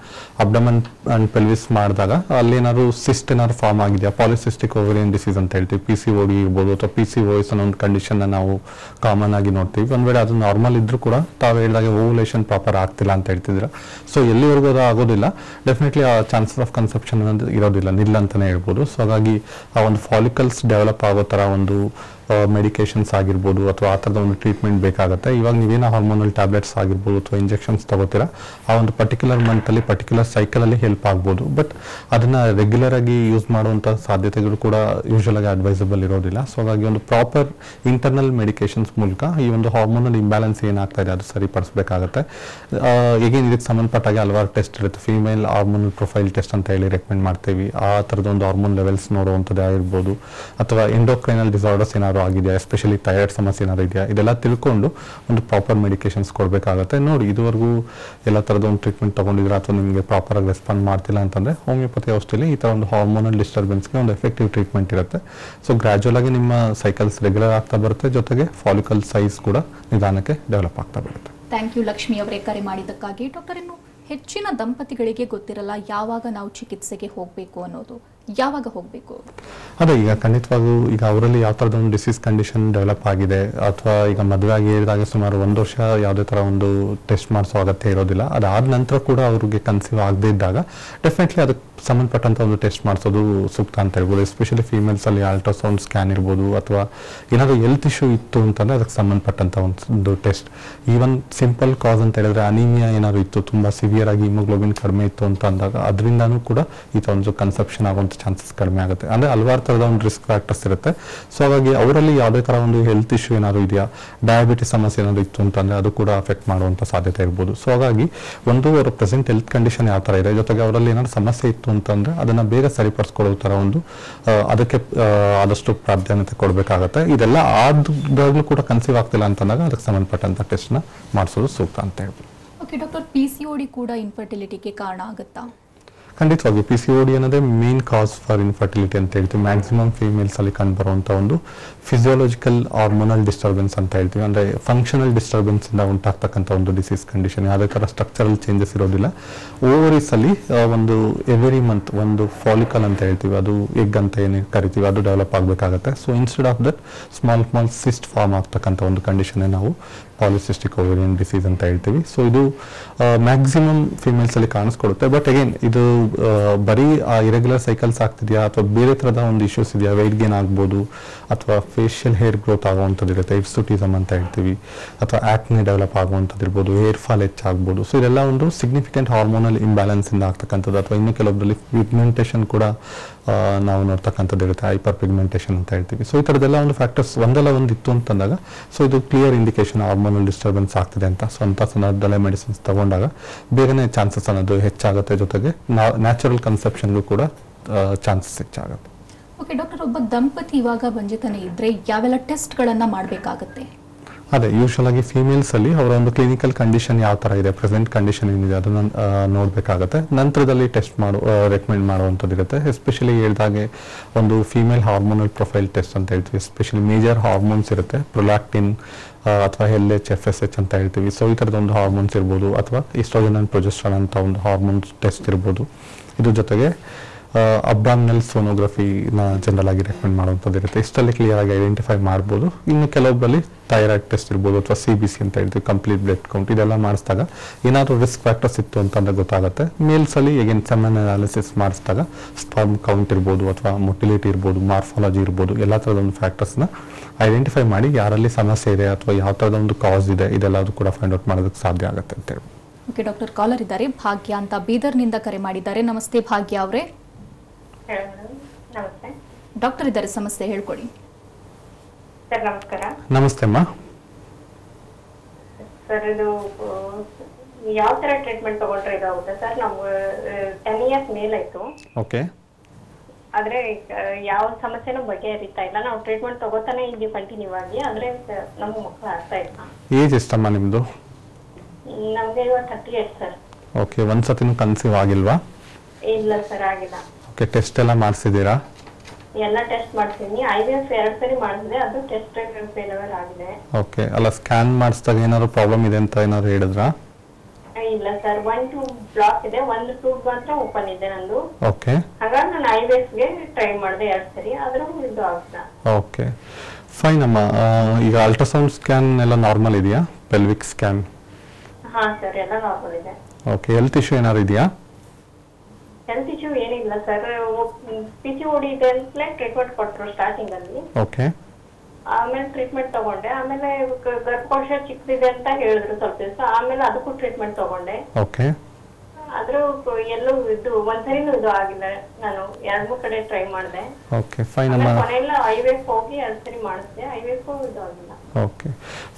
abdomen and pelvis ಮಾಡಿದಾಗ ಅಲ್ಲಿ ಏನಾದ್ರು ಸಿಸ್ಟ್ ಏನಾದ್ರು ಫಾರ್ಮ್ ಆಗಿದೆಯಾ, ಪಾಲಿಸಿಸ್ಟಿಕ್ ಓವೇರಿಯನ್ ಡಿಸೀಸ್ ಅಂತ ಹೇಳ್ತೀವಿ, PCOD ಇರ್ಬೋದು ಅಥವಾ PCOS ಅನ್ನೋ ಒಂದು ಕಂಡೀಷನ್ ನಾವು ಕಾಮನ್ ಆಗಿ ನೋಡ್ತೀವಿ. ಒಂದ್ ವೇಳೆ ಅದು ನಾರ್ಮಲ್ ಇದ್ರೂ ಕೂಡ ತಾವು ಹೇಳಿದಾಗ ಓವುಲೇಷನ್ ಪ್ರಾಪರ್ ಆಗ್ತಿಲ್ಲ ಅಂತ ಹೇಳ್ತಿದ್ರ. ಸೊ ಎಲ್ಲಿವರೆಗೂ ಅದು ಆಗೋದಿಲ್ಲ, ಡೆಫಿನೆಟ್ಲಿ ಆ ಚಾನ್ಸಸ್ ಆಫ್ ಕನ್ಸೆಪ್ಷನ್ ಅನ್ನೋದು ಇರೋದಿಲ್ಲ, ನಿಲ್ಲ ಅಂತಾನೆ ಹೇಳ್ಬೋದು. ಸೊ ಹಾಗಾಗಿ ಆ ಒಂದು ಫಾಲಿಕಲ್ಸ್ ಡೆವಲಪ್ ಆಗೋ ತರ ಒಂದು ಮೆಡಿಕೇಶನ್ಸ್ ಆಗಿರ್ಬೋದು ಅಥವಾ ಆ ಥರದ ಒಂದು ಟ್ರೀಟ್ಮೆಂಟ್ ಬೇಕಾಗುತ್ತೆ. ಇವಾಗ ನೀವೇನೋ ಹಾರ್ಮೋನಲ್ ಟ್ಯಾಬ್ಲೆಟ್ಸ್ ಆಗಿರ್ಬೋದು ಅಥವಾ ಇಂಜೆಕ್ಷನ್ಸ್ ತಗೋತೀರಾ, ಆ ಒಂದು ಪರ್ಟಿಕ್ಯುಲರ್ ಮಂತಲ್ಲಿ ಪರ್ಟಿಕ್ಯುಲರ್ ಸೈಕಲಲ್ಲಿ ಹೆಲ್ಪ್ ಆಗ್ಬೋದು. ಬಟ್ ಅದನ್ನು ರೆಗ್ಯುಲರ್ ಆಗಿ ಯೂಸ್ ಮಾಡುವಂಥ ಸಾಧ್ಯತೆಗಳು ಕೂಡ ಯೂಶುವಲ್ ಆಗಿ ಅಡ್ವೈಸಬಲ್ ಇರೋದಿಲ್ಲ. ಸೊ ಹಾಗಾಗಿ ಒಂದು ಪ್ರಾಪರ್ ಇಂಟರ್ನಲ್ ಮೆಡಿಕೇಶನ್ಸ್ ಮೂಲಕ ಈ ಒಂದು ಹಾರ್ಮೋನಲ್ ಇಂಬ್ಯಾಲೆನ್ಸ್ ಏನಾಗ್ತಾ ಇದೆ ಅದು ಸರಿಪಡಿಸಬೇಕಾಗುತ್ತೆ. ಈಗೇನು ಇದಕ್ಕೆ ಸಂಬಂಧಪಟ್ಟಾಗ ಹಲವಾರು ಟೆಸ್ಟ್ ಇರುತ್ತೆ. ಫೀಮೇಲ್ ಹಾರ್ಮೋನಲ್ ಪ್ರೊಫೈಲ್ ಟೆಸ್ಟ್ ಅಂತ ಹೇಳಿ ರೆಕಮೆಂಡ್ ಮಾಡ್ತೀವಿ. ಆ ಥರದೊಂದು ಹಾರ್ಮೋನ್ ಲೆವೆಲ್ಸ್ ನೋಡುವಂಥದ್ದು ಆಗಿರ್ಬೋದು, ಅಥವಾ ಎಂಡೋಕ್ರೈನಲ್ ಡಿಸಾರ್ಡರ್ಸ್ ಏನಾದ್ರು ಆಗಿದೆಯಾ, ಎಸ್ಪೆಷಲಿ ಥೈರಾಯ್ಡ್ ಸಮಸ್ಯೆ ಏನಾದ್ರು ಇದೆಯಾ, ಇದೆಲ್ಲ ತಿಳ್ಕೊಂಡು ಒಂದು ಪ್ರಾಪರ್ ಮೆಡಿಕೇಶನ್ಸ್ ಕೊಡಬೇಕಾಗುತ್ತೆ. ನೋಡಿ, ಇದುವರೆಗೂ ಎಲ್ಲ ಥರದ ಒಂದು ಟ್ರೀಟ್ಮೆಂಟ್ ತಗೊಂಡಿದ್ರೆ ಅಥವಾ ನಿಮಗೆ ಪ್ರಾಪರ್ ಆಗಿ ರೆಸ್ಪಾಂಡ್ ಮಾಡ್ತಿಲ್ಲ ಅಂತಂದ್ರೆ ಹೋಮಿಯೋಪತಿ ಔಷಧಿಲಿ ಈ ಥರ ಒಂದು ಹಾರ್ಮೋನಲ್ ಡಿಸ್ಟರ್ಬೆನ್ಸ್ಗೆ ಒಂದು ಎಫೆಕ್ಟಿವ್ ಟ್ರೀಟ್ಮೆಂಟ್ ಇರುತ್ತೆ. ಸೊ ಗ್ರಾಜುವಲ್ ಆಗಿ ನಿಮ್ಮ ಸೈಕಲ್ಸ್ ರೆಗ್ಯುಲರ್ ಆಗ್ತಾ ಬರುತ್ತೆ, ಜೊತೆಗೆ ಫಾಲಿಕಲ್ ಸೈಜ್ ಕೂಡ ನಿಧಾನಕ್ಕೆ ಡೆವಲಪ್ ಆಗ್ತಾ ಬರುತ್ತೆ. ಥ್ಯಾಂಕ್ ಯು ಲಕ್ಷ್ಮಿ ಅವರೇ ಕರೆ ಮಾಡಿದ್ದಕ್ಕಾಗಿ. ಡಾಕ್ಟರ್, ಇನ್ನು ಹೆಚ್ಚಿನ ದಂಪತಿಗಳಿಗೆ ಗೊತ್ತಿರಲ್ಲ ಯಾವಾಗ ನಾವು ಚಿಕಿತ್ಸೆಗೆ ಹೋಗಬೇಕು ಅನ್ನೋದು, ಯಾವಾಗ ಹೋಗಬೇಕು? ಅದೇ ಈಗ ಖಂಡಿತವಾಗೂ ಈಗ ಅವರಲ್ಲಿ ಯಾವ ಥರದ ಒಂದು ಡಿಸೀಸ್ ಕಂಡೀಷನ್ ಡೆವಲಪ್ ಆಗಿದೆ ಅಥವಾ ಈಗ ಮದುವೆ ಆಗಿ ಹೇಳಿದಾಗ ಸುಮಾರು 1 ವರ್ಷ ಯಾವುದೇ ಥರ ಒಂದು ಟೆಸ್ಟ್ ಮಾಡಿಸೋ ಅಗತ್ಯ ಇರೋದಿಲ್ಲ. ಅದಾದ ನಂತರ ಕೂಡ ಅವ್ರಿಗೆ ಕನ್ಸೀವ್ ಆಗದೇ ಇದ್ದಾಗ ಡೆಫಿನೆಟ್ಲಿ ಅದಕ್ಕೆ ಸಂಬಂಧಪಟ್ಟಂಥ ಒಂದು ಟೆಸ್ಟ್ ಮಾಡಿಸೋದು ಸೂಕ್ತ ಅಂತ ಹೇಳ್ಬೋದು. ಎಸ್ಪೆಷಲಿ ಫೀಮೇಲ್ಸಲ್ಲಿ ಅಲ್ಟ್ರಾಸೌಂಡ್ ಸ್ಕ್ಯಾನ್ ಇರ್ಬೋದು, ಅಥವಾ ಏನಾದರೂ ಹೆಲ್ತ್ ಇಶ್ಯೂ ಇತ್ತು ಅಂತಂದರೆ ಅದಕ್ಕೆ ಸಂಬಂಧಪಟ್ಟಂಥ ಒಂದು ಟೆಸ್ಟ್. ಈವನ್ ಸಿಂಪಲ್ ಕಾಸ್ ಅಂತ ಹೇಳಿದ್ರೆ ಅನಿಮಿಯಾ ಏನಾದ್ರು ಇತ್ತು, ತುಂಬ ಸಿವಿಯರ್ ಆಗಿ ಹಿಮೋಗ್ಲೋಬಿನ್ ಕಡಿಮೆ ಇತ್ತು ಅಂತ ಅಂದಾಗ ಅದರಿಂದನೂ ಕೂಡ ಈ ಥರ ಒಂದು ಕನ್ಸೆಪ್ಷನ್ ಆಗುವಂಥ ಚಾನ್ಸಸ್ ಕಡಿಮೆ ಆಗುತ್ತೆ. ಅಂದರೆ ಹಲವಾರು ಥರದ ಒಂದು ರಿಸ್ಕ್ ಫ್ಯಾಕ್ಟರ್ಸ್ ಇರುತ್ತೆ. ಸೊ ಹಾಗಾಗಿ ಅವರಲ್ಲಿ ಯಾವುದೇ ಥರ ಒಂದು ಹೆಲ್ತ್ ಇಶ್ಯೂ ಏನಾದ್ರು ಇದೆಯಾ, ಡಯಾಬಿಟಿಸ್ ಸಮಸ್ಯೆ ಏನಾದ್ರು ಇತ್ತು ಅಂತಂದರೆ ಅದು ಕೂಡ ಅಫೆಕ್ಟ್ ಮಾಡುವಂಥ ಸಾಧ್ಯತೆ ಇರ್ಬೋದು. ಸೊ ಹಾಗಾಗಿ ಒಂದು ಅವರ ಪ್ರೆಸೆಂಟ್ ಹೆಲ್ತ್ ಕಂಡೀಷನ್ ಯಾವ ಥರ ಇದೆ, ಜೊತೆಗೆ ಅವರಲ್ಲಿ ಏನಾದ್ರು ಸಮಸ್ಯೆ ಇತ್ತು ಅಂತಂದ್ರೆ ಅದನ್ನ ಬೇಗ ಸರಿಪಡಿಸ್ಕೊಳ್ಳೋ ಥರ ಒಂದು ಅದಕ್ಕೆ ಆದಷ್ಟು ಪ್ರಾಧಾನ್ಯತೆ ಕೊಡಬೇಕಾಗತ್ತೆ. ಇದೆಲ್ಲ ಆದಾಗಲೂ ಕೂಡ ಕನ್ಸೀವ್ ಆಗ್ತಿಲ್ಲ ಅಂತಂದಾಗ ಅದಕ್ಕೆ ಸಂಬಂಧಪಟ್ಟಂಥ ಟೆಸ್ಟ್ನ ಮಾಡಿಸೋದು ಸೂಕ್ತ ಅಂತ ಹೇಳ್ಬೋದು. ಓಕೆ ಡಾಕ್ಟರ್, PCOD ಕೂಡ ಇನ್ಫರ್ಟಿಲಿಟಿಗೆ ಕಾರಣ ಆಗುತ್ತಾ? ಖಂಡಿತವಾಗಿ PCOD ಅನ್ನೋದೇ ಮೇನ್ ಕಾಸ್ ಫಾರ್ ಇನ್ಫರ್ಟಿಲಿಟಿ ಅಂತ ಹೇಳ್ತೀವಿ. ಮ್ಯಾಕ್ಸಿಮಮ್ ಫೀಮೇಲ್ಸ್ ಅಲ್ಲಿ ಕಂಡುಬರುವಂಥ ಒಂದು ಫಿಸಿಯೋಲಾಜಿಕಲ್ ಹಾರ್ಮೋನಲ್ ಡಿಸ್ಟರ್ಬೆನ್ಸ್ ಅಂತ ಹೇಳ್ತೀವಿ. ಅಂದರೆ ಫಂಕ್ಷನಲ್ ಡಿಸ್ಟರ್ಬೆನ್ಸ್ ಇಂದ ಉಂಟಾಗ್ತಕ್ಕಂಥ ಒಂದು ಡಿಸೀಸ್ ಕಂಡೀಷನ್. ಯಾವುದೇ ಥರ ಸ್ಟ್ರಕ್ಚರಲ್ ಚೇಂಜಸ್ ಇರೋದಿಲ್ಲ. ಓವರೀಸ್ ಅಲ್ಲಿ ಒಂದು ಎವ್ರಿ ಮಂತ್ ಒಂದು ಫಾಲಿಕಲ್ ಅಂತ ಹೇಳ್ತೀವಿ, ಅದು ಎಗ್ ಅಂತ ಏನು ಕರಿತೀವಿ, ಅದು ಡೆವಲಪ್ ಆಗಬೇಕಾಗುತ್ತೆ. So instead of that small cyst form ಆಗ್ತಕ್ಕಂಥ ಒಂದು ಕಂಡೀಷನ್ ನಾವು ಪಾಲಿಸಿಸ್ಟಿಕ್ ಓವೇರಿಯನ್ ಡಿಸೀಸ್ ಅಂತ ಹೇಳ್ತೀವಿ. ಸೊ ಇದು ಮ್ಯಾಕ್ಸಿಮಮ್ ಫಿಮೇಲ್ಸಲ್ಲಿ ಕಾಣಿಸ್ಕೊಡುತ್ತೆ. ಬಟ್ ಅಗೇನ್ ಇದು ಬರೀ ಇರೆಗ್ಯುಲರ್ ಸೈಕಲ್ಸ್ ಆಗ್ತಿದೆಯಾ ಅಥವಾ ಬೇರೆ ಥರದ ಒಂದು ಇಶ್ಯೂಸ್ ಇದೆಯಾ, ವೆಯ್ಟ್ ಗೇನ್ ಆಗ್ಬೋದು ಅಥವಾ ಫೇಶಿಯಲ್ ಹೇರ್ ಗ್ರೋತ್ ಆಗುವಂಥದ್ದು ಇರುತ್ತೆ, ಹಿರ್ಸುಟಿಸಮ್ ಅಂತ ಹೇಳ್ತೀವಿ, ಅಥವಾ ಆಕ್ನೆ ಡೆವಲಪ್ ಆಗುವಂಥದ್ದು ಇರ್ಬೋದು, ಹೇರ್ ಫಾಲ್ ಹೆಚ್ಚಾಗ್ಬೋದು. ಸೊ ಇದೆಲ್ಲ ಒಂದು ಸಿಗ್ನಿಫಿಕೆಂಟ್ ಹಾರ್ಮೋನಲ್ ಇಂಬ್ಯಾಲೆನ್ಸ್ ಇಂದ ಆಗ್ತಕ್ಕಂಥದ್ದು. ಅಥವಾ ಇನ್ನು ಕೆಲವೊಬ್ಬರಲ್ಲಿ ಪಿಗ್ಮೆಂಟೇಷನ್ ಕೂಡ ನಾವು ನೋಡ್ತಕ್ಕಂಥದ್ದು ಇರುತ್ತೆ, ಹೈಪರ್ ಪಿಗ್ಮೆಂಟೇಷನ್ ಅಂತ ಹೇಳ್ತೀವಿ. ಸೊ ಈ ಥರದ್ದೆಲ್ಲ ಒಂದು ಫ್ಯಾಕ್ಟರ್ಸ್ ಒಂದಲ್ಲ ಒಂದು ಇತ್ತು ಅಂತಂದಾಗ ಸೊ ಇದು ಕ್ಲಿಯರ್ ಇಂಡಿಕೇಶನ್ ಹಾರ್ಮೋನಲ್ ಡಿಸ್ಟರ್ಬೆನ್ಸ್ ಆಗ್ತಿದೆ ಅಂತ. ಸೊ ಅಂಥ ಸಂದರ್ಭದಲ್ಲೇ ಮೆಡಿಸಿನ್ಸ್ ತಗೊಂಡಾಗ ಬೇಗನೆ ಚಾನ್ಸಸ್ ಅನ್ನೋದು ಹೆಚ್ಚಾಗುತ್ತೆ. ಜೊತೆಗೆ ನ್ಯಾಚುರಲ್ ಕನ್ಸೆಪ್ಷನ್ಗೂ ಕೂಡ ಚಾನ್ಸಸ್ ಹೆಚ್ಚಾಗುತ್ತೆ. ಓಕೆ ಡಾಕ್ಟರ್, ಒಬ್ಬ ದಂಪತಿ ಇವಾಗ ಬಂಜಿತನ ಇದ್ರೆ ಯಾವೆಲ್ಲ ಟೆಸ್ಟ್ಗಳನ್ನು ಮಾಡಬೇಕಾಗುತ್ತೆ? ಅದೇ ಯೂಶುವಲ್ ಆಗಿ ಫೀಮೇಲ್ಸ್ ಅಲ್ಲಿ ಅವರ ಒಂದು ಕ್ಲಿನಿಕಲ್ ಕಂಡೀಷನ್ ಯಾವ ತರ ಇದೆ, ಪ್ರೆಸೆಂಟ್ ಕಂಡೀಷನ್ ಏನಿದೆ ಅದನ್ನ ನೋಡಬೇಕಾಗುತ್ತೆ. ನಂತರದಲ್ಲಿ ಟೆಸ್ಟ್ ರೆಕಮೆಂಡ್ ಮಾಡುವಂಥದ್ದು ಇರುತ್ತೆ. ಎಸ್ಪೆಷಲಿ ಹೇಳಿದಾಗೆ ಒಂದು ಫೀಮೇಲ್ ಹಾರ್ಮೋನಲ್ ಪ್ರೊಫೈಲ್ ಟೆಸ್ಟ್ ಅಂತ ಹೇಳ್ತೀವಿ. ಎಸ್ಪೆಷಲಿ ಮೇಜರ್ ಹಾರ್ಮೋನ್ಸ್ ಇರುತ್ತೆ, ಪ್ರೊಲಾಕ್ಟಿನ್ ಅಥವಾ LH FSH ಅಂತ ಹೇಳ್ತೀವಿ. ಸೊ ಈ ಥರದ ಒಂದು ಹಾರ್ಮೋನ್ಸ್ ಇರ್ಬೋದು, ಅಥವಾ ಈಸ್ಟ್ರೋಜನ್ ಅಂಡ್ ಪ್ರೊಜೆಸ್ಟ್ರಾನ್ ಅಂತ ಒಂದು ಹಾರ್ಮೋನ್ಸ್ ಟೆಸ್ಟ್ ಇರ್ಬೋದು. ಇದ್ರ ಜೊತೆಗೆ ಅಬ್ಡಾಮಿನಲ್ ಸೋನೋಗ್ರಫಿನ ಜನರಲ್ ಆಗಿ ರೆಕಮೆಂಡ್ ಮಾಡುವಂಥದ್ದು ಇರುತ್ತೆ. ಇಷ್ಟಲ್ಲಿ ಕ್ಲಿಯರ್ ಆಗಿ ಐಡೆಂಟಿಫೈ ಮಾಡ್ಬೋದು. ಇನ್ನು ಕೆಲವೊಬ್ಬರಲ್ಲಿ ಥೈರಾಯ್ಡ್ ಟೆಸ್ಟ್ ಇರ್ಬೋದು ಅಥವಾ CBC ಅಂತ ಹೇಳ್ತೀವಿ, ಕಂಪ್ಲೀಟ್ ಬ್ಲಡ್ ಕೌಂಟ್. ಇದೆಲ್ಲ ಮಾಡಿಸಿದಾಗ ಏನಾದರೂ ರಿಸ್ಕ್ ಫ್ಯಾಕ್ಟರ್ಸ್ ಇತ್ತು ಅಂತಂದ್ರೆ ಗೊತ್ತಾಗುತ್ತೆ. ಮೇಲ್ಸಲ್ಲಿ ಎಗೇನ್ ಸೆಮೆನ್ ಅನಾಲಿಸಿಸ್ ಮಾಡಿಸಿದಾಗ ಸ್ಪರ್ಮ್ ಕೌಂಟ್ ಇರ್ಬೋದು ಅಥವಾ ಮೊಟಿಲಿಟಿ ಇರ್ಬೋದು, ಮಾರ್ಫಾಲಜಿ ಇರ್ಬೋದು, ಎಲ್ಲ ಥರದ ಒಂದು ಫ್ಯಾಕ್ಟರ್ಸ್ನ ಐಡೆಂಟಿಫೈ ಮಾಡಿ ಯಾರಲ್ಲಿ ಸಮಸ್ಯೆ ಇದೆ ಅಥವಾ ಯಾವ ಥರದ ಒಂದು ಕಾಸ್ ಇದೆ ಇದೆಲ್ಲದೂ ಕೂಡ ಫೈಂಡ್ ಔಟ್ ಮಾಡೋದಕ್ಕೆ ಸಾಧ್ಯ ಆಗುತ್ತೆ ಅಂತ ಹೇಳಿ. ಓಕೆ ಡಾಕ್ಟರ್, ಕಾಲರ್ ಇದ್ದಾರೆ, ಭಾಗ್ಯ ಅಂತ ಬೀದರ್ನಿಂದ ಕರೆ ಮಾಡಿದ್ದಾರೆ. ನಮಸ್ತೆ ಭಾಗ್ಯ ಅವರೇ. ನಮಸ್ತೆ ಡಾಕ್ಟರ್ ಇದ್ದಾರೆ, ಸಮಸ್ಯೆ ಹೇಳ್ಕೊಡಿ ಸರ್. ನಮಸ್ಕಾರ. ನಮಸ್ತೆ ಅಮ್ಮ. ಸರ್ ಇದು ಯಾವ ತರ ಟ್ರೀಟ್ಮೆಂಟ್ ತಗೊಂಡ್ರೆ ಇದಾಗುತ್ತೆ ಸರ್? ನಮ್ಗೆ 10 years ಮೇಲಾಯ್ತು. ಓಕೆ. ಆದ್ರೆ ಯಾವ ಸಮಸ್ಯೆನೂ ಬಗೆಹರಿತಾ ಇಲ್ಲ. ನಾವು ಟ್ರೀಟ್ಮೆಂಟ್ ತಗೋತಾನೆ ಇದೀವಿ ಕಂಟಿನ್ಯೂ ಆಗಿ, ಆದ್ರೆ ನಮ್ಮ ಮಕ್ಕಳು ಆಗ್ತಾ ಇಲ್ಲ. ಏಜ್ ಎಷ್ಟಮ್ಮ ನಿಮ್ದು? ನಮ್ಗೆ ಇವಾಗ 38 ಸರ್. ಓಕೆ. ಒಂದ್ಸತಿನೂ ಕನ್ಸೀವ್ ಆಗಿಲ್ವಾ? ಇಲ್ಲ ಸರ್, ಆಗಿಲ್ಲ. ಓಕೆ. ಟೆಸ್ಟ್ ಎಲ್ಲ ಮಾಡಿಸಿದ್ದೀರಾ? ಎಲ್ಲ ಟೆಸ್ಟ್ ಮಾಡ್ತೀನಿ. IVF 2 ಸರಿ ಮಾಡಿಸಿದೆ, ಅದು ಟೆಸ್ಟ್ ಫೇಲ್ಯೂರ್ ಆಗಿದೆ. ಓಕೆ. ಅಲ್ಲ, ಸ್ಕ್ಯಾನ್ ಮಾಡಿಸಿದಾಗ ಏನಾದ್ರು ಪ್ರಾಬ್ಲಮ್ ಇದೆ ಅಂತ ಏನಾದ್ರು ಹೇಳಿದ್ರಾ? ಇಲ್ಲ ಸರ್, 1 ಟ್ಯೂಬ್ ಬ್ಲಾಕ್ ಇದೆ, 1 ಟ್ಯೂಬ್ ಮಾತ್ರ ಓಪನ್ ಇದೆ ನಂದು. ಓಕೆ. ಹಾಗಾಗಿ ನಾನು IVF ಗೆ ಟ್ರೈ ಮಾಡಿದೆ 2 ಸರಿ, ಆದ್ರೂ ಇದು ಆಗ್ತಾ. ಓಕೆ, ಫೈನ್ ಅಮ್ಮ. ಈಗ ಅಲ್ಟ್ರಾಸೌಂಡ್ ಸ್ಕ್ಯಾನ್ ಎಲ್ಲ ನಾರ್ಮಲ್ ಇದೆಯಾ? Pelvic scan? ಹಾ ಸರ್, ಎಲ್ಲ ನಾರ್ಮಲ್ ಇದೆ. ಓಕೆ. ಹೆಲ್ತ್ ಇಶ್ಯೂ ಏನಾದ್ರು ಇದೆಯಾ? ಹೆಲ್ತ್ ಇಶ್ಯೂ ಏನಿಲ್ಲ ಸರ್. PCOD ಇದೆ ಅಂತಲೇ ಟ್ರೀಟ್ಮೆಂಟ್ ಕೊಟ್ಟರು ಸ್ಟಾರ್ಟಿಂಗ್ ಅಲ್ಲಿ. ಓಕೆ. ಆಮೇಲೆ ಟ್ರೀಟ್ಮೆಂಟ್ ತಗೊಂಡೆ. ಆಮೇಲೆ ಗರ್ಭಕೋಶ ಚಿಕ್ಕದಿದೆ ಅಂತ ಹೇಳಿದ್ರು ಸ್ವಲ್ಪ ದಿವಸ. ಆಮೇಲೆ ಅದಕ್ಕೂ ಟ್ರೀಟ್ಮೆಂಟ್ ತಗೊಂಡೆ. ಓಕೆ. ಆದ್ರೂ ಎಲ್ಲೂ ಇದು ಒಂದ್ಸರಿನೂ ಇದು ಆಗಿಲ್ಲ. ನಾನು 2-3 ಕಡೆ ಟ್ರೈ ಮಾಡಿದೆ. ಓಕೆ, ಫೈನ್ ಅಮ್ಮ. ಕೊನೆಯಲ್ಲ IVF ಹೋಗಿ 2 ಸರಿ ಮಾಡಿಸಿದೆ, IVF ಇದು ಆಗಿಲ್ಲ. ಓಕೆ,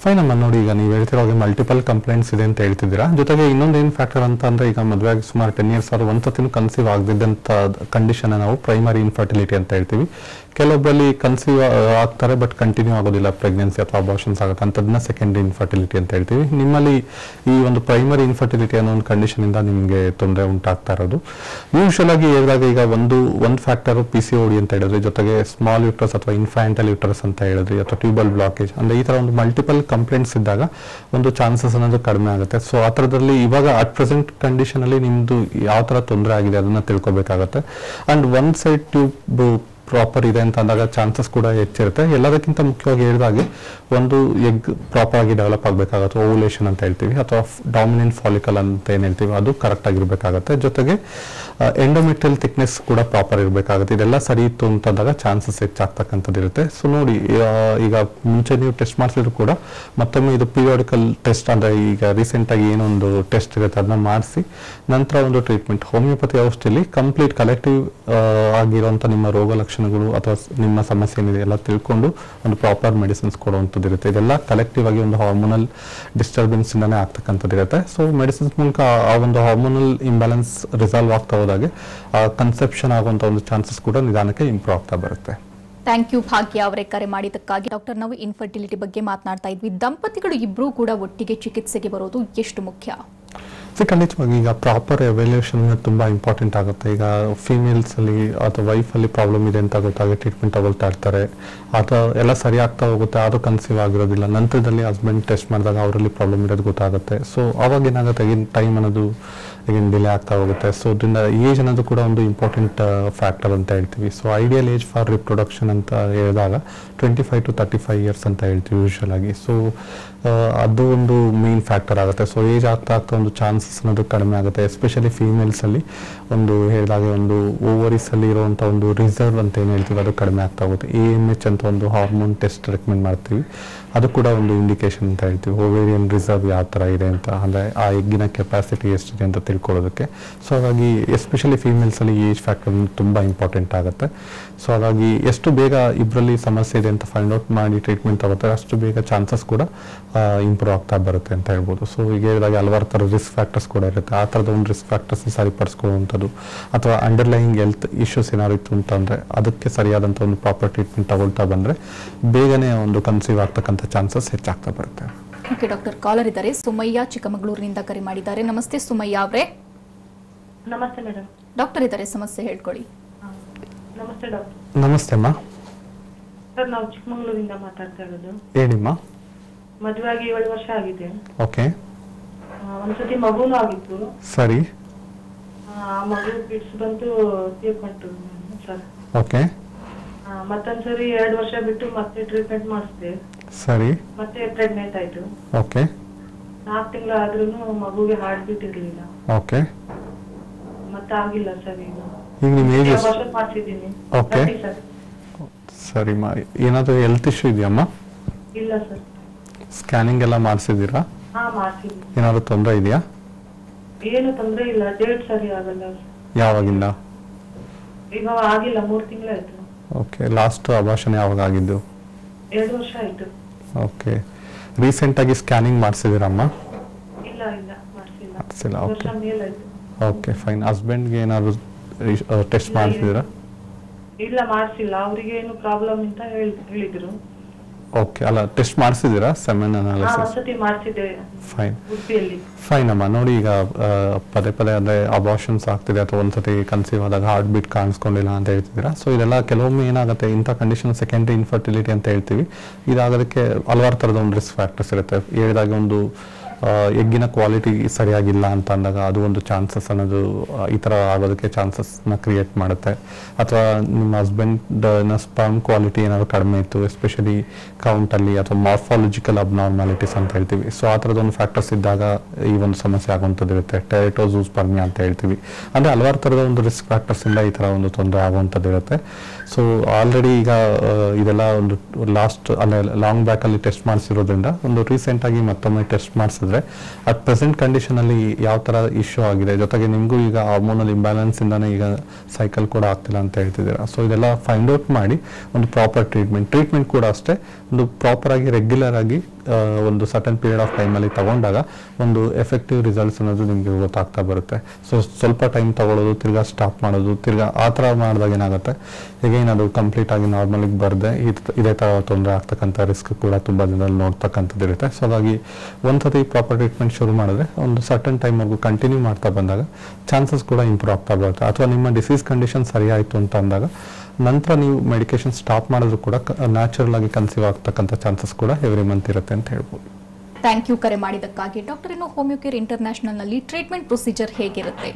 ಫೈನ್ ಅಮ್ಮ. ನೋಡಿ, ಈಗ ನೀವು ಹೇಳ್ತಿರೋ ಹಾಗೆ ಮಲ್ಟಿಪಲ್ ಕಂಪ್ಲೇಂಟ್ಸ್ ಇದೆ ಅಂತ ಹೇಳ್ತಿದ್ದೀರಾ. ಜೊತೆಗೆ ಇನ್ನೊಂದು ಏನು ಫ್ಯಾಕ್ಟರ್ ಅಂತ ಅಂದ್ರೆ, ಈಗ ಮದುವೆ ಆಗಿ ಸುಮಾರು 10 years ಆದ್ರೂ ಒಂದ್ಸತಿನೂ ಕನ್ಸೀವ್ ಆಗದಿದ್ದಂಥ ಕಂಡೀಷನ್ ನಾವು ಪ್ರೈಮರಿ ಇನ್ಫರ್ಟಿಲಿಟಿ ಅಂತ ಹೇಳ್ತೀವಿ. ಕೆಲವೊಬ್ಬರಲ್ಲಿ ಕನ್ಸೀವ್ ಆಗ್ತಾರೆ ಬಟ್ ಕಂಟಿನ್ಯೂ ಆಗೋದಿಲ್ಲ, ಪ್ರೆಗ್ನೆನ್ಸಿ ಅಥವಾ ಅಬಾರ್ಷನ್ಸ್ ಆಗುತ್ತೆ, ಅಂಥದ್ದನ್ನ ಸೆಕೆಂಡರಿ ಇನ್ಫರ್ಟಿಲಿಟಿ ಅಂತ ಹೇಳ್ತೀವಿ. ನಿಮ್ಮಲ್ಲಿ ಈ ಒಂದು ಪ್ರೈಮರಿ ಇನ್ಫರ್ಟಿಲಿಟಿ ಅನ್ನೋ ಒಂದು ಕಂಡೀಷನ್ ಇಂದ ನಿಮಗೆ ತೊಂದರೆ ಉಂಟಾಗ್ತಾ ಇರೋದು. ಯೂಶುವಲ್ ಆಗಿ ಹೇಳಿದಾಗ ಈಗ ಒಂದು ಫ್ಯಾಕ್ಟರ್ PCOD ಅಂತ ಹೇಳಿದ್ರೆ, ಜೊತೆಗೆ ಸ್ಮಾಲ್ ಯೂಟ್ರಸ್ ಅಥವಾ ಇನ್ಫ್ಯಾಂಟಲ್ ಯೂಟ್ರಸ್ ಅಂತ ಹೇಳಿದ್ರಿ, ಅಥವಾ ಟ್ಯೂಬಲ್ ಬ್ಲಾಕೇಜ್ ಅಂದ್ರೆ ಈ ತರ ಒಂದು ಮಲ್ಟಿಪಲ್ ಕಂಪ್ಲೇಂಟ್ಸ್ ಇದ್ದಾಗ ಒಂದು ಚಾನ್ಸಸ್ ಅನ್ನೋದು ಕಡಿಮೆ ಆಗುತ್ತೆ. ಸೊ ಆ ಥರದಲ್ಲಿ ಇವಾಗ ಅಟ್ ಪ್ರೆಸೆಂಟ್ ಕಂಡೀಷನ್ ಅಲ್ಲಿ ನಿಮ್ದು ಯಾವ ತರ ತೊಂದರೆ ಆಗಿದೆ ಅದನ್ನ ತಿಳ್ಕೊಬೇಕಾಗತ್ತೆ. And one side tube proper ಇದೆ ಅಂತ ಅಂದಾಗ ಚಾನ್ಸಸ್ ಕೂಡ ಹೆಚ್ಚಿರುತ್ತೆ. ಎಲ್ಲದಕ್ಕಿಂತ ಮುಖ್ಯವಾಗಿ ಹೇಳಿದಾಗೆ ಒಂದು ಎಗ್ ಪ್ರಾಪರ್ ಆಗಿ ಡೆವಲಪ್ ಆಗಬೇಕಾಗುತ್ತೆ, ಓವುಲೇಷನ್ ಅಂತ ಹೇಳ್ತೀವಿ, ಅಥವಾ ಡಾಮಿನೆಂಟ್ ಫಾಲಿಕಲ್ ಅಂತ ಏನು ಹೇಳ್ತೀವಿ ಅದು ಕರೆಕ್ಟ್ ಆಗಿರ್ಬೇಕಾಗತ್ತೆ. ಜೊತೆಗೆ ಎಂಡೋಮೆಟ್ರಿಯಲ್ ಥಿಕ್ನೆಸ್ ಕೂಡ ಪ್ರಾಪರ್ ಇರಬೇಕಾಗುತ್ತೆ. ಇದೆಲ್ಲ ಸರಿ ಇತ್ತು ಅಂತಂದಾಗ ಚಾನ್ಸಸ್ ಹೆಚ್ಚಾಗ್ತಕ್ಕಂಥದ್ದು ಇರುತ್ತೆ. ಸೊ ನೋಡಿ, ಈಗ ಮುಂಚೆ ನೀವು ಟೆಸ್ಟ್ ಮಾಡಿಸಿದ್ರು ಕೂಡ ಮತ್ತೊಮ್ಮೆ ಇದು ಪೀರಿಯಾಡಿಕಲ್ ಟೆಸ್ಟ್ ಅಂದ್ರೆ ಈಗ ರೀಸೆಂಟ್ ಆಗಿ ಏನೊಂದು ಟೆಸ್ಟ್ ಇರುತ್ತೆ ಅದನ್ನ ಮಾಡಿಸಿ ನಂತರ ಒಂದು ಟ್ರೀಟ್ಮೆಂಟ್ ಹೋಮಿಯೋಪತಿ ಔಷಧಿಯಲ್ಲಿ ಕಂಪ್ಲೀಟ್ ಕಲೆಕ್ಟಿವ್ ಆಗಿರುವಂಥ ನಿಮ್ಮ ರೋಗ ಲಕ್ಷಣಗಳು ಅಥವಾ ನಿಮ್ಮ ಸಮಸ್ಯೆ ಏನಿದೆ ಎಲ್ಲ ತಿಳ್ಕೊಂಡು ಒಂದು ಪ್ರಾಪರ್ ಮೆಡಿಸಿನ್ಸ್ ಕೊಡುವಂಥದ್ದು ಇರುತ್ತೆ. ಇದೆಲ್ಲ ಕಲೆಕ್ಟಿವ್ ಆಗಿ ಒಂದು ಹಾರ್ಮೋನಲ್ ಡಿಸ್ಟರ್ಬೆನ್ಸ್ ಇಂದಾನೆ ಆಗ್ತಕ್ಕಂಥದ್ದು ಇರುತ್ತೆ. ಸೊ ಮೆಡಿಸಿನ್ಸ್ ಮೂಲಕ ಆ ಒಂದು ಹಾರ್ಮೋನಲ್ ಇಂಬ್ಯಾಲೆನ್ಸ್ ರಿಸಾಲ್ವ್ ಆಗ್ತಾ ಹೋದಾಗೆ ಕನ್ಸೆಪ್ಷನ್ ಆಗುವಂಥ ಒಂದು ಚಾನ್ಸಸ್ ಕೂಡ ನಿಧಾನಕ್ಕೆ ಇಂಪ್ರೂವ್ ಆಗ್ತಾ ಬರುತ್ತೆ. ಥ್ಯಾಂಕ್ ಯು ಭಾಗ್ಯ ಅವರೇ ಕರೆ ಮಾಡಿದ್ದಕ್ಕಾಗಿ. ಡಾಕ್ಟರ್, ನಾವು ಇನ್ಫರ್ಟಿಲಿಟಿ ಬಗ್ಗೆ ಮಾತನಾಡ್ತಾ ಇದ್ವಿ. ದಂಪತಿಗಳು ಇಬ್ಬರೂ ಕೂಡ ಒಟ್ಟಿಗೆ ಚಿಕಿತ್ಸೆಗೆ ಬರೋದು ಎಷ್ಟು ಮುಖ್ಯ? ಖಂಡಿತವಾಗಿ ಈಗ ಪ್ರಾಪರ್ ಎವ್ಯಾಲ್ಯೂಯೇಷನ್ ತುಂಬಾ ಇಂಪಾರ್ಟೆಂಟ್ ಆಗುತ್ತೆ. ಈಗ ಫೀಮೇಲ್ಸ್ ಅಲ್ಲಿ ಅಥವಾ ವೈಫ್ ಅಲ್ಲಿ ಪ್ರಾಬ್ಲಮ್ ಇದೆ ಅಂತ ಗೊತ್ತಾಗಿ ಟ್ರೀಟ್ಮೆಂಟ್ ತಗೊಳ್ತಾ ಇರ್ತಾರೆ, ಅಥವಾ ಎಲ್ಲ ಸರಿ ಆಗ್ತಾ ಹೋಗುತ್ತೆ, ಅದು ಕನ್ಸೀವ್ ಆಗಿರೋದಿಲ್ಲ. ನಂತರದಲ್ಲಿ ಹಸ್ಬೆಂಡ್ ಟೆಸ್ಟ್ ಮಾಡಿದಾಗ ಅವರಲ್ಲಿ ಪ್ರಾಬ್ಲಮ್ ಇರೋದು ಗೊತ್ತಾಗುತ್ತೆ. ಸೊ ಅವಾಗ ಏನಾಗುತ್ತೆ, ಟೈಮ್ ಅನ್ನೋದು again ಡಿಲೇ ಆಗ್ತಾ ಹೋಗುತ್ತೆ. ಸೊ ಅದರಿಂದ ಏಜ್ ಅನ್ನೋದು ಕೂಡ ಒಂದು ಇಂಪಾರ್ಟೆಂಟ್ ಫ್ಯಾಕ್ಟರ್ ಅಂತ ಹೇಳ್ತೀವಿ. So ideal age for reproduction ಅಂತ ಹೇಳಿದಾಗ 25 to 35 ಇಯರ್ಸ್ ಅಂತ ಹೇಳ್ತೀವಿ ಯೂಶುವಲ್ ಆಗಿ. ಸೊ ಅದು ಒಂದು ಮೇನ್ ಫ್ಯಾಕ್ಟರ್ ಆಗುತ್ತೆ. ಸೊ ಏಜ್ ಆಗ್ತಾ ಒಂದು ಚಾನ್ಸಸ್ ಅನ್ನೋದು ಕಡಿಮೆ ಆಗುತ್ತೆ, ಎಸ್ಪೆಷಲಿ ಫೀಮೇಲ್ಸಲ್ಲಿ. ಒಂದು ಹೇಳಿದಾಗ ಒಂದು ಓವರೀಸಲ್ಲಿ ಇರುವಂಥ ಒಂದು ರಿಸರ್ವ್ ಅಂತ ಏನು ಹೇಳ್ತೀವಿ ಅದು ಕಡಿಮೆ ಆಗ್ತಾ ಹೋಗುತ್ತೆ. AMH ಅಂತ ಒಂದು ಹಾರ್ಮೋನ್ ಟೆಸ್ಟ್ ರೆಕಮೆಂಡ್ ಮಾಡ್ತೀವಿ, ಅದು ಕೂಡ ಒಂದು ಇಂಡಿಕೇಶನ್ ಅಂತ ಹೇಳ್ತೀವಿ. ಓವೇರಿಯನ್ ರಿಸರ್ವ್ ಯಾವ ಥರ ಇದೆ ಅಂತ, ಅಂದರೆ ಆ ಎಗ್ಗಿನ ಕೆಪಾಸಿಟಿ ಎಷ್ಟಿದೆ ಅಂತ ತಿಳ್ಕೊಳ್ಳೋದಕ್ಕೆ. ಸೊ ಹಾಗಾಗಿ ಎಸ್ಪೆಷಲಿ ಫೀಮೇಲ್ಸಲ್ಲಿ ಏಜ್ ಫ್ಯಾಕ್ಟರ್ ತುಂಬ ಇಂಪಾರ್ಟೆಂಟ್ ಆಗುತ್ತೆ. ಸೊ ಹಾಗಾಗಿ ಎಷ್ಟು ಬೇಗ ಇಬ್ಬರಲ್ಲಿ ಸಮಸ್ಯೆ ಇದೆ ಅಂತ ಫೈಂಡ್ ಔಟ್ ಮಾಡಿ ಟ್ರೀಟ್ಮೆಂಟ್ ತಗೋತಾರೆ ಅಷ್ಟು ಬೇಗ ಚಾನ್ಸಸ್ ಕೂಡ ಇಂಪ್ರೂವ್ ಆಗ್ತಾ ಬರುತ್ತೆ ಅಂತ ಹೇಳ್ಬೋದು. ಸೊ ಈಗ ಹೇಳಿದಾಗ ಹಲವಾರು ಥರ ರಿಸ್ಕ್ ಫ್ಯಾಕ್ಟರ್ಸ್ ಕೂಡ ಇರುತ್ತೆ. ಆ ಥರದ ಒಂದು ರಿಸ್ಕ್ ಫ್ಯಾಕ್ಟರ್ಸ್ ಸರಿಪಡಿಸ್ಕೊಳ್ಳುವಂಥದ್ದು ಅಥವಾ ಅಂಡರ್ಲೈಯಿಂಗ್ ಹೆಲ್ತ್ ಇಶ್ಯೂಸ್ ಏನಾದ್ರು ಇತ್ತು ಅಂತಂದರೆ ಅದಕ್ಕೆ ಸರಿಯಾದಂಥ ಒಂದು ಪ್ರಾಪರ್ ಟ್ರೀಟ್ಮೆಂಟ್ ತಗೊಳ್ತಾ ಬಂದರೆ ಬೇಗನೆ ಒಂದು ಕನ್ಸೀವ್ ಆಗ್ತಕ್ಕಂಥ ಚಾನ್ಸಸ್ ಹೆಚ್ಚಾಗ್ತಾ ಬರುತ್ತೆ. ಓಕೆ ಡಾಕ್ಟರ್, ಕಾಲರ್ ಇದ್ದಾರೆ. ಸುಮಯ್ಯ ಚಿಕ್ಕಮಗಳೂರಿನಿಂದ ಕರೆ ಮಾಡಿದ್ದಾರೆ. ನಮಸ್ತೆ ಸುಮಯ್ಯ ಅವರೇ. ನಮಸ್ತೆ ಮೇಡಮ್. ಡಾಕ್ಟರ್ ಇದ್ದಾರೆ, ಸಮಸ್ಯೆ ಹೇಳ್ಕೊಳ್ಳಿ. ನಮಸ್ತೆ ಡಾಕ್ಟರ್. ನಮಸ್ತೆ ಅಮ್ಮ. ಸರ್ ನಾವು ಚಿಕ್ಕಮಗಳೂರಿಂದ ಮಾತಾಡ್ತಾ ಇರೋದು. ಹೇಳಿಮ್ಮ. ಮದುವೆ ಆಗಿ 7 ವರ್ಷ ಆಗಿದೆ. ಓಕೆ. ಒಂದ್ಸತಿ ಮಗುನೂ ಆಗಿತ್ತು. ಸರಿ. ಆ ಮಗು ಬಿಡ್ಸ್ ಬಂತು ತೀರ್ಕೊಂತು ಸರ್. ಓಕೆ. ಮತ್ತೊಂದ್ಸರಿ 2 ವರ್ಷ ಬಿಟ್ಟು ಮತ್ತೆ ಟ್ರೀಟ್ಮೆಂಟ್ ಮಾಡಿಸ್ದೆ. ಸರಿ. ಮತ್ತೆ ಪ್ರೆಗ್ನೆಂಟ್ ಆಯ್ತು. ಓಕೆ. 4 ತಿಂಗಳು ಆದ್ರೂ ಮಗುಗೆ ಹಾರ್ಟ್ ಬೀಟ್ ಇರ್ಲಿಲ್ಲ. ಓಕೆ. ಮತ್ತೆ ಆಗಿಲ್ಲ ಸರ್. ಈಗ ನಿಮ್ಮ ಏಜ್ ಎಷ್ಟು? ಮಾಡ್ತಿದ್ದೀನಿ. ಓಕೆ. ಸರಿಮ್ಮ, ಏನಾದರೂ ಹೆಲ್ತ್ ಇಶ್ಯೂ ಇದೆಯಮ್ಮ? ಇಲ್ಲ ಸರ್. ಸ್ಕ್ಯಾನಿಂಗ್ ಎಲ್ಲ ಮಾಡಿಸಿದ್ದೀರಾ? ಹಾ ಮಾಡ್ತಿದ್ದೀನಿ. ಏನಾದರೂ ತೊಂದರೆ ಇದೆಯಾ? ಏನು ತೊಂದರೆ ಇಲ್ಲ, ಡೇಟ್ ಸರಿ ಆಗಲ್ಲ. ಯಾವಾಗಿಂದ? ಈಗ ಆಗಿಲ್ಲ, 3 ತಿಂಗಳಾಯ್ತು. ಓಕೆ. ಲಾಸ್ಟ್ ಅಬಾರ್ಷನ್ ಯಾವಾಗ ಆಗಿದ್ದು? 2 ವರ್ಷ ಆಯ್ತು. ಓಕೆ. ರೀಸೆಂಟಾಗಿ ಸ್ಕ್ಯಾನಿಂಗ್ ಮಾಡಿಸಿದ್ದೀರಮ್ಮ? ಇಲ್ಲ ಇಲ್ಲ ಮಾಡಿಸಿಲ್ಲ. ಮಾಡಿಸಿಲ್ಲ. ವರ್ಷ ಮೇಲಾಯ್ತು. Okay fine. ಹಸ್ಬೆಂಡ್ಗೆ ಏನಾದರೂ ಟೆಸ್ಟ್ ಮಾಡಿಸಿದ್ದೀರಾ? ಇಲ್ಲ ಮಾಡಿಸಿಲ್ಲ, ಅವರಿಗೆ ಏನು ಪ್ರಾಬ್ಲಮ್ ಅಂತ ಹೇಳಿದ್ರು. ಓಕೆ. ಅಲ್ಲ, ಟೆಸ್ಟ್ ಮಾಡಿಸಿದ್ದೀರಾ? ಸೆಮೆನ್ ಅನಾಲಿಸಿಸ್ ಒಂದ್ಸತಿ ಮಾಡಿಸಿದ್ದೆ. ಫೈನ್ ಉಡುಪಿಯಲ್ಲಿ. ಫೈನ್ ಅಮ್ಮ. ನೋಡಿ, ಈಗ ಪದೇ ಪದೇ ಅಂದರೆ ಅಬಾರ್ಷನ್ಸ್ ಆಗ್ತಿದೆ ಅಥವಾ ಒಂದ್ಸತಿ ಕನ್ಸೀವ್ ಆದಾಗ ಹಾರ್ಟ್ ಬೀಟ್ ಕಾಣಿಸ್ಕೊಂಡಿಲ್ಲ ಅಂತ ಹೇಳ್ತಿದ್ದೀರಾ. ಸೊ ಇದೆಲ್ಲ ಕೆಲವೊಮ್ಮೆ ಏನಾಗುತ್ತೆ, ಇಂಥ ಕಂಡೀಷನ್ ಸೆಕೆಂಡ್ರಿ ಇನ್ಫರ್ಟಿಲಿಟಿ ಅಂತ ಹೇಳ್ತೀವಿ. ಇದಾಗೋದಕ್ಕೆ ಹಲವಾರು ಥರದ ಒಂದು ರಿಸ್ಕ್ ಫ್ಯಾಕ್ಟರ್ಸ್ ಇರುತ್ತೆ. ಹೇಳಿದಾಗ ಒಂದು ಎಗ್ಗಿನ ಕ್ವಾಲಿಟಿ ಸರಿಯಾಗಿಲ್ಲ ಅಂತ ಅಂದಾಗ ಅದು ಒಂದು ಚಾನ್ಸಸ್ ಅನ್ನೋದು ಈ ಥರ ಆಗೋದಕ್ಕೆ ಚಾನ್ಸಸ್ನ ಕ್ರಿಯೇಟ್ ಮಾಡುತ್ತೆ. ಅಥವಾ ನಿಮ್ಮ ಹಸ್ಬೆಂಡ್ನ ಸ್ಪರ್ಮ್ ಕ್ವಾಲಿಟಿ ಏನಾದರೂ ಕಡಿಮೆ ಇತ್ತು, ಎಸ್ಪೆಷಲಿ ಕೌಂಟಲ್ಲಿ, ಅಥವಾ ಮಾರ್ಫಾಲಜಿಕಲ್ ಅಬ್ನಾರ್ಮಾಲಿಟೀಸ್ ಅಂತ ಹೇಳ್ತೀವಿ. ಸೊ ಆ ಥರದ ಒಂದು ಫ್ಯಾಕ್ಟರ್ಸ್ ಇದ್ದಾಗ ಈ ಒಂದು ಸಮಸ್ಯೆ ಆಗುವಂಥದ್ದು ಇರುತ್ತೆ. ಟೆರಿಟೋಝೂಸ್ಪರ್ಮಿಯಾ ಅಂತ ಹೇಳ್ತೀವಿ. ಅಂದರೆ ಹಲವಾರು ಥರದ ಒಂದು ರಿಸ್ಕ್ ಫ್ಯಾಕ್ಟರ್ಸಿಂದ ಈ ಥರ ಒಂದು ತೊಂದರೆ ಆಗುವಂಥದ್ದು ಇರುತ್ತೆ. ಸೊ ಆಲ್ರೆಡಿ ಈಗ ಇದೆಲ್ಲ ಒಂದು ಲಾಸ್ಟ್ ಅಲ್ಲೇ ಲಾಂಗ್ ಬ್ಯಾಕಲ್ಲಿ ಟೆಸ್ಟ್ ಮಾಡಿಸಿರೋದ್ರಿಂದ ಒಂದು ರೀಸೆಂಟಾಗಿ ಮತ್ತೊಮ್ಮೆ ಟೆಸ್ಟ್ ಮಾಡಿಸಿದ್ರೆ ಅಟ್ ಪ್ರೆಸೆಂಟ್ ಕಂಡೀಷನಲ್ಲಿ ಯಾವ ಥರ ಇಶ್ಯೂ ಆಗಿದೆ, ಜೊತೆಗೆ ನಿಮಗೂ ಈಗ ಹಾರ್ಮೋನಲ್ ಇಂಬ್ಯಾಲೆನ್ಸಿಂದಾನೇ ಈಗ ಸೈಕಲ್ ಕೂಡ ಆಗ್ತಿಲ್ಲ ಅಂತ ಹೇಳ್ತಿದ್ದೀರಾ. ಸೊ ಇದೆಲ್ಲ ಫೈಂಡ್ ಔಟ್ ಮಾಡಿ ಒಂದು ಪ್ರಾಪರ್ ಟ್ರೀಟ್ಮೆಂಟ್ ಕೂಡ ಅಷ್ಟೇ ಒಂದು ಪ್ರಾಪರಾಗಿ ರೆಗ್ಯುಲರ್ ಆಗಿ ಒಂದು ಸರ್ಟನ್ ಪೀರಿಯಡ್ ಆಫ್ ಟೈಮಲ್ಲಿ ತಗೊಂಡಾಗ ಒಂದು ಎಫೆಕ್ಟಿವ್ ರಿಸಲ್ಟ್ಸ್ ಅನ್ನೋದು ನಿಮಗೆ ಗೊತ್ತಾಗ್ತಾ ಬರುತ್ತೆ. ಸೊ ಸ್ವಲ್ಪ ಟೈಮ್ ತಗೊಳ್ಳೋದು, ತಿರ್ಗಾ ಸ್ಟಾಪ್ ಮಾಡೋದು, ತಿರ್ಗಾ ಆ ಥರ ಮಾಡಿದಾಗ ಏನಾಗುತ್ತೆ, ಹೇಗೇನು ಅದು ಕಂಪ್ಲೀಟ್ ಆಗಿ ನಾರ್ಮಲಿಗೆ ಬರದೆ ಇದೇ ಥರ ತೊಂದರೆ ಆಗ್ತಕ್ಕಂಥ ರಿಸ್ಕ್ ಕೂಡ ತುಂಬ ದಿನದಲ್ಲಿ ನೋಡ್ತಕ್ಕಂಥದ್ದು ಇರುತ್ತೆ. ಸೊ ಹಾಗಾಗಿ ಒಂದ್ಸತಿ ಪ್ರಾಪರ್ ಟ್ರೀಟ್ಮೆಂಟ್ ಶುರು ಮಾಡಿದ್ರೆ ಒಂದು ಸರ್ಟನ್ ಟೈಮ್ವರೆಗೂ ಕಂಟಿನ್ಯೂ ಮಾಡ್ತಾ ಬಂದಾಗ ಚಾನ್ಸಸ್ ಕೂಡ ಇಂಪ್ರೂವ್ ಆಗ್ತಾ ಬರುತ್ತೆ. ಅಥವಾ ನಿಮ್ಮ ಡಿಸೀಸ್ ಕಂಡೀಷನ್ ಸರಿ ಆಯಿತು ಅಂತ ಅಂದಾಗ ನಂತರ ನೀವು ಮೆಡಿಕೇಶನ್ ಸ್ಟಾಪ್ ಮಾಡಿದ್ರು ಕೂಡ ನ್ಯಾಚುರಲ್ ಆಗಿ ಕನ್ಸೀವ್ ಆಗ್ತಕ್ಕಂಥ ಚಾನ್ಸಸ್ ಕೂಡ ಎವ್ರಿ ಮಂತ್ ಇರುತ್ತೆ ಅಂತ ಹೇಳ್ಬೋದು. ಥ್ಯಾಂಕ್ ಯು ಕರೆ ಮಾಡಿದ್ದಕ್ಕಾಗಿ. ಡಾಕ್ಟರ್, ಇನ್ನು ಹೋಮಿಯೋಕೇರ್ ಇಂಟರ್ನ್ಯಾಷನಲ್ ನಲ್ಲಿ ಟ್ರೀಟ್ಮೆಂಟ್ ಪ್ರೊಸೀಜರ್ ಹೇಗಿರುತ್ತೆ?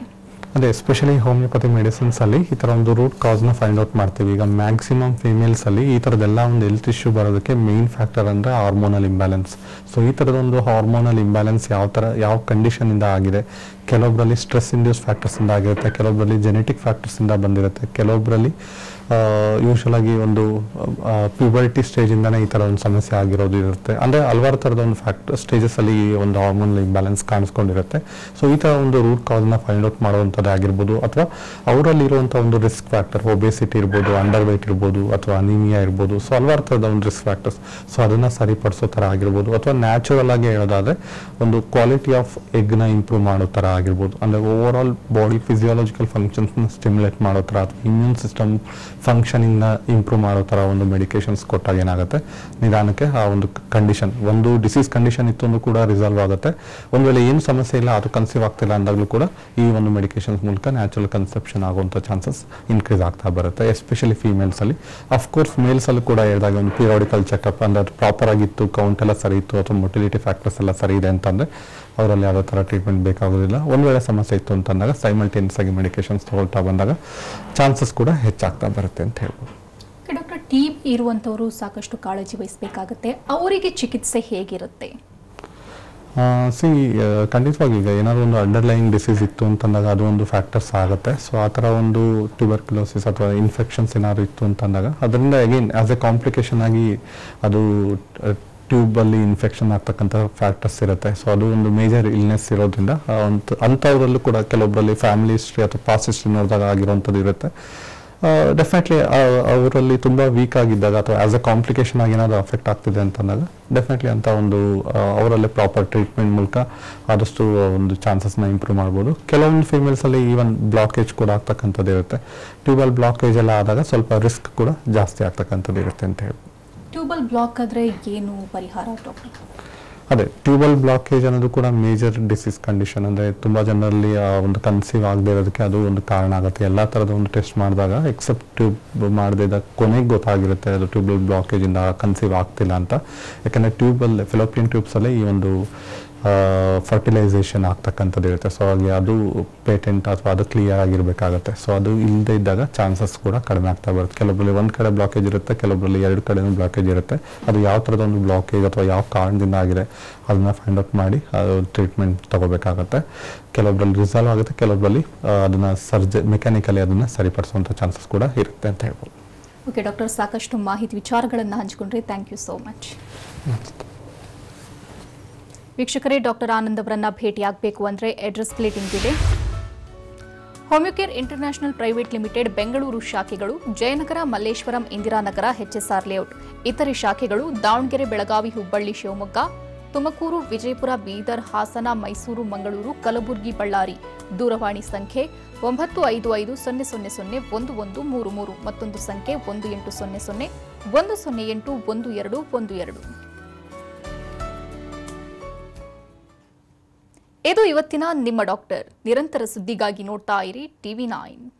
ಅದೇ ಎಸ್ಪೆಷಲಿ ಹೋಮಿಯೋಪತಿ ಮೆಡಿಸಿನ್ಸ್ ಅಲ್ಲಿ ಈ ಥರ ಒಂದು ರೂಟ್ ಕಾಸ್ನ ಫೈಂಡ್ ಔಟ್ ಮಾಡ್ತೀವಿ. ಈಗ ಮ್ಯಾಕ್ಸಿಮಮ್ ಫೀಮೇಲ್ಸ್ ಅಲ್ಲಿ ಈ ಥರದ್ದೆಲ್ಲ ಒಂದು ಹೆಲ್ತ್ ಇಶ್ಯೂ ಬರೋದಕ್ಕೆ ಮೇನ್ ಫ್ಯಾಕ್ಟರ್ ಅಂದರೆ ಹಾರ್ಮೋನಲ್ ಇಂಬ್ಯಾಲೆನ್ಸ್. ಸೊ ಈ ಥರದೊಂದು ಹಾರ್ಮೋನಲ್ ಇಂಬ್ಯಾಲೆನ್ಸ್ ಯಾವ ಕಂಡೀಷನ್ ಇಂದ ಆಗಿದೆ, ಕೆಲವೊಬ್ಬರಲ್ಲಿ ಸ್ಟ್ರೆಸ್ ಇಂಡ್ಯೂಸ್ ಫ್ಯಾಕ್ಟರ್ಸ್ ಇಂದ ಆಗಿರುತ್ತೆ, ಕೆಲವೊಬ್ಬರಲ್ಲಿ ಜೆನೆಟಿಕ್ ಫ್ಯಾಕ್ಟರ್ಸ್ ಇಂದ ಬಂದಿರುತ್ತೆ, ಕೆಲವೊಬ್ಬರಲ್ಲಿ ಯೂಶುವಲ್ ಆಗಿ ಒಂದು ಪ್ಯೂಬರ್ಟಿ ಸ್ಟೇಜಿಂದನೇ ಈ ಥರ ಒಂದು ಸಮಸ್ಯೆ ಆಗಿರೋದು ಇರುತ್ತೆ. ಅಂದರೆ ಹಲವಾರು ಥರದ ಒಂದು ಸ್ಟೇಜಸಲ್ಲಿ ಒಂದು ಹಾರ್ಮೋನಲ್ ಇಂಬ್ಯಾಲೆನ್ಸ್ ಕಾಣಿಸ್ಕೊಂಡಿರುತ್ತೆ. ಸೊ ಈ ಥರ ಒಂದು ರೂಟ್ ಕಾಸ್ನ ಫೈಂಡ್ ಔಟ್ ಮಾಡುವಂಥದ್ದು ಆಗಿರ್ಬೋದು, ಅಥವಾ ಅವರಲ್ಲಿ ಇರುವಂಥ ಒಂದು ರಿಸ್ಕ್ ಫ್ಯಾಕ್ಟರ್, ಒಬೇಸಿಟಿ ಇರ್ಬೋದು, ಅಂಡರ್ ವೇಟ್ ಇರ್ಬೋದು, ಅಥವಾ ಅನಿಮಿಯಾ ಇರ್ಬೋದು. ಸೊ ಹಲವಾರು ಥರದ ಒಂದು ರಿಸ್ಕ್ ಫ್ಯಾಕ್ಟರ್ಸ್. ಸೊ ಅದನ್ನು ಸರಿಪಡಿಸೋ ಥರ ಆಗಿರ್ಬೋದು, ಅಥವಾ ನ್ಯಾಚುರಲ್ ಆಗಿ ಹೇಳೋದಾದರೆ ಒಂದು ಕ್ವಾಲಿಟಿ ಆಫ್ ಎಗ್ನ ಇಂಪ್ರೂವ್ ಮಾಡೋ ಥರ ಆಗಿರ್ಬೋದು. ಅಂದರೆ ಓವರ್ ಆಲ್ ಬಾಡಿ ಫಿಸಿಯಾಲಜಿಕಲ್ ಫಂಕ್ಷನ್ಸ್ನ ಸ್ಟಿಮ್ಯುಲೇಟ್ ಮಾಡೋ ಥರ, ಅಥವಾ ಇಮ್ಯೂನ್ ಸಿಸ್ಟಮ್ ಫಂಕ್ಷನಿಂಗ್ನ ಇಂಪ್ರೂವ್ ಮಾಡೋ ಥರ ಒಂದು ಮೆಡಿಕೇಶನ್ಸ್ ಕೊಟ್ಟಾಗ ಏನಾಗುತ್ತೆ, ನಿಧಾನಕ್ಕೆ ಆ ಒಂದು ಕಂಡೀಷನ್, ಒಂದು ಡಿಸೀಸ್ ಕಂಡೀಷನ್ ಇತ್ತು ಅಂದ್ರೂ ಕೂಡ ರಿಸಾಲ್ವ್ ಆಗುತ್ತೆ. ಒಂದು ವೇಳೆ ಏನು ಸಮಸ್ಯೆ ಇಲ್ಲ, ಅದು ಕನ್ಸೀವ್ ಆಗ್ತಿಲ್ಲ ಅಂದಾಗಲೂ ಕೂಡ ಈ ಒಂದು ಮೆಡಿಕೇಶನ್ಸ್ ಮೂಲಕ ನ್ಯಾಚುರಲ್ ಕನ್ಸೆಪ್ಷನ್ ಆಗುವಂಥ ಚಾನ್ಸಸ್ ಇನ್ಕ್ರೀಸ್ ಆಗ್ತಾ ಬರುತ್ತೆ, ಎಸ್ಪೆಷಲಿ ಫೀಮೇಲ್ಸಲ್ಲಿ. ಅಫ್ಕೋರ್ಸ್ ಮೇಲ್ಸಲ್ಲೂ ಕೂಡ ಹೇಳಿದಾಗ ಒಂದು ಪೀರಿಯಾಡಿಕಲ್ ಚೆಕಪ್, ಅಂದರೆ ಪ್ರಾಪರ್ ಆಗಿತ್ತು, ಕೌಂಟ್ ಎಲ್ಲ ಸರಿ ಇತ್ತು, ಅಥವಾ ಮೊಟಿಲಿಟಿ ಫ್ಯಾಕ್ಟರ್ಸ್ ಎಲ್ಲ ಸರಿ ಇದೆ ಅಂತಂದರೆ ಅವರಲ್ಲಿ ಯಾವುದೇ ಥರ ಟ್ರೀಟ್ಮೆಂಟ್ ಬೇಕಾಗೋದಿಲ್ಲ. ಒಂದು ವೇಳೆ ಸಮಸ್ಯೆ ಇತ್ತು ಅಂತಂದಾಗ ಸೈಮಲ್ಟೇನಿಯಸ್ ಆಗಿ ಮೆಡಿಕೇಶನ್ಸ್ ತಗೊಳ್ತಾ ಬಂದಾಗ ಚಾನ್ಸಸ್ ಕೂಡ ಹೆಚ್ಚಾಗ್ತಾ ಬರುತ್ತೆ ಅಂತ ಹೇಳ್ಬೋದು. ಡಾಕ್ಟರ್, TB ಇರುವಂಥವರು ಸಾಕಷ್ಟು ಕಾಳಜಿ ವಹಿಸಬೇಕಾಗುತ್ತೆ. ಅವರಿಗೆ ಚಿಕಿತ್ಸೆ ಹೇಗಿರುತ್ತೆ? ಖಂಡಿತವಾಗಿ ಈಗ ಏನಾದರೂ ಒಂದು ಅಂಡರ್ಲೈಯಿಂಗ್ ಡಿಸೀಸ್ ಇತ್ತು ಅಂತಂದಾಗ ಅದು ಒಂದು ಫ್ಯಾಕ್ಟರ್ಸ್ ಆಗುತ್ತೆ. ಸೊ ಆ ಥರ ಒಂದು ಟ್ಯೂಬರ್ಕ್ಯುಲೋಸಿಸ್ ಅಥವಾ ಇನ್ಫೆಕ್ಷನ್ಸ್ ಏನಾದ್ರು ಇತ್ತು ಅಂತಂದಾಗ ಅದರಿಂದ ಅಗೇನ್ ಆಸ್ ಎ ಕಾಂಪ್ಲಿಕೇಶನ್ ಆಗಿ ಅದು ಟ್ಯೂಬಲ್ಲಿ ಇನ್ಫೆಕ್ಷನ್ ಆಗ್ತಕ್ಕಂಥ ಫ್ಯಾಕ್ಟರ್ಸ್ ಇರುತ್ತೆ. ಸೊ ಅದು ಒಂದು ಮೇಜರ್ ಇಲ್ನೆಸ್ ಇರೋದ್ರಿಂದ ಅಂಥವರಲ್ಲೂ ಕೂಡ ಕೆಲವೊಬ್ಬರಲ್ಲಿ ಫ್ಯಾಮಿಲಿ ಹಿಸ್ಟ್ರಿ ಅಥವಾ ಪಾಸ್ಟ್ ಹಿಸ್ಟ್ರಿ ನೋಡಿದಾಗ ಆಗಿರೋವಂಥದ್ದು ಇರುತ್ತೆ. ಡೆಫಿನೆಟ್ಲಿ ಅವರಲ್ಲಿ ತುಂಬ ವೀಕ್ ಆಗಿದ್ದಾಗ ಅಥವಾ ಆಸ್ ಎ ಕಾಂಪ್ಲಿಕೇಶನ್ ಆಗಿ ಏನಾದರೂ ಅಫೆಕ್ಟ್ ಆಗ್ತಿದೆ ಅಂತಂದಾಗ ಡೆಫಿನೆಟ್ಲಿ ಅಂತ ಒಂದು ಅವರಲ್ಲಿ ಪ್ರಾಪರ್ ಟ್ರೀಟ್ಮೆಂಟ್ ಮೂಲಕ ಆದಷ್ಟು ಒಂದು ಚಾನ್ಸಸ್ನ ಇಂಪ್ರೂವ್ ಮಾಡ್ಬೋದು. ಕೆಲವೊಂದು ಫೀಮೇಲ್ಸಲ್ಲಿ ಈವನ್ ಬ್ಲಾಕೇಜ್ ಕೂಡ ಆಗ್ತಕ್ಕಂಥದ್ದು ಇರುತ್ತೆ. ಟ್ಯೂಬಲ್ ಬ್ಲಾಕೇಜ್ ಎಲ್ಲ ಆದಾಗ ಸ್ವಲ್ಪ ರಿಸ್ಕ್ ಕೂಡ ಜಾಸ್ತಿ ಆಗ್ತಕ್ಕಂಥದ್ದು ಇರುತ್ತೆ ಅಂತ ಹೇಳಿ. ಟ್ಯೂಬಲ್ ಬ್ಲಾಕ್ ಆದರೆ ಏನು ಪರಿಹಾರ ಡಾಕ್ಟರ್? ಅದೇ ಟ್ಯೂಬಲ್ ಬ್ಲಾಕೇಜ್ ಅನ್ನೋದು ಕೂಡ ಮೇಜರ್ ಡಿಸೀಸ್ ಕಂಡೀಷನ್. ಅಂದರೆ ತುಂಬ ಜನರಲ್ಲಿ ಒಂದು ಕನ್ಸೀವ್ ಆಗದೆ ಇರೋದಕ್ಕೆ ಅದು ಒಂದು ಕಾರಣ ಆಗುತ್ತೆ. ಎಲ್ಲ ಥರದ ಒಂದು ಟೆಸ್ಟ್ ಮಾಡಿದಾಗ ಎಕ್ಸೆಪ್ಟ್ ಟ್ಯೂಬ್ ಮಾಡದಿದ್ದಾಗ ಕೊನೆಗೆ ಗೊತ್ತಾಗಿರುತ್ತೆ ಅದು ಟ್ಯೂಬಲ್ ಬ್ಲಾಕೇಜಿಂದ ಕನ್ಸೀವ್ ಆಗ್ತಿಲ್ಲ ಅಂತ. ಯಾಕಂದರೆ ಫೆಲೋಪಿಯನ್ ಟ್ಯೂಬ್ಸಲ್ಲೇ ಈ ಒಂದು ಫರ್ಟಿಲೈಸೇಷನ್ ಆಗ್ತಕ್ಕಂಥದ್ದು ಇರುತ್ತೆ. ಸೊ ಹಾಗೆ ಅದು ಪೇಟೆಂಟ್ ಅಥವಾ ಅದು ಕ್ಲಿಯರ್ ಆಗಿರಬೇಕಾಗತ್ತೆ. ಸೊ ಅದು ಇಲ್ಲದೆ ಇದ್ದಾಗ ಚಾನ್ಸಸ್ ಕೂಡ ಕಡಿಮೆ ಆಗ್ತಾ ಬರುತ್ತೆ. ಕೆಲವೊಬ್ಬರಲ್ಲಿ ಒಂದು ಕಡೆ ಬ್ಲಾಕೇಜ್ ಇರುತ್ತೆ, ಕೆಲವೊಬ್ಬರಲ್ಲಿ ಎರಡು ಕಡೆನೂ ಬ್ಲಾಕೇಜ್ ಇರುತ್ತೆ. ಅದು ಯಾವ ಥರದ ಒಂದು ಬ್ಲಾಕೇಜ್ ಅಥವಾ ಯಾವ ಕಾರಣದಿಂದ ಆಗಿದೆ ಅದನ್ನ ಫೈಂಡ್ ಔಟ್ ಮಾಡಿ ಅದು ಟ್ರೀಟ್ಮೆಂಟ್ ತಗೋಬೇಕಾಗತ್ತೆ. ಕೆಲವೊಬ್ಬರಲ್ಲಿ ರಿಸಾಲ್ವ್ ಆಗುತ್ತೆ, ಕೆಲವೊಬ್ಬರಲ್ಲಿ ಅದನ್ನು ಮೆಕ್ಯಾನಿಕಲಿ ಅದನ್ನು ಸರಿಪಡಿಸುವಂಥ ಚಾನ್ಸಸ್ ಕೂಡ ಇರುತ್ತೆ ಅಂತ ಹೇಳ್ಬೋದು. ಓಕೆ ಡಾಕ್ಟರ್, ಸಾಕಷ್ಟು ಮಾಹಿತಿ ವಿಚಾರಗಳನ್ನು ಹಂಚಿಕೊಂಡ್ರಿ. Thank you so much. ವೀಕ್ಷಕರೇ, ಡಾಕ್ಟರ್ ಆನಂದ್ ಅವರನ್ನ ಭೇಟಿಯಾಗಬೇಕು ಅಂದರೆ ಅಡ್ರೆಸ್ ಪ್ಲೇಟ್ ಇಂತಿದೆ. Homeocare International Private Limited Bengaluru ಶಾಖೆಗಳು ಜಯನಗರ, ಮಲ್ಲೇಶ್ವರಂ, ಇಂದಿರಾನಗರ, HSR ಲೇಔಟ್. ಇತರೆ ಶಾಖೆಗಳು ದಾವಣಗೆರೆ, ಬೆಳಗಾವಿ, ಹುಬ್ಬಳ್ಳಿ, ಶಿವಮೊಗ್ಗ, ತುಮಕೂರು, ವಿಜಯಪುರ, ಬೀದರ್, ಹಾಸನ, ಮೈಸೂರು, ಮಂಗಳೂರು, ಕಲಬುರಗಿ, ಬಳ್ಳಾರಿ. ದೂರವಾಣಿ ಸಂಖ್ಯೆ 9550001133, ಮತ್ತೊಂದು ಸಂಖ್ಯೆ 180010081212. ಇದು ಇವತ್ತಿನ ನಿಮ್ಮ ಡಾಕ್ಟರ್. ನಿರಂತರ ಸುದ್ದಿಗಾಗಿ ನೋಡ್ತಾ ಇರಿ TV9.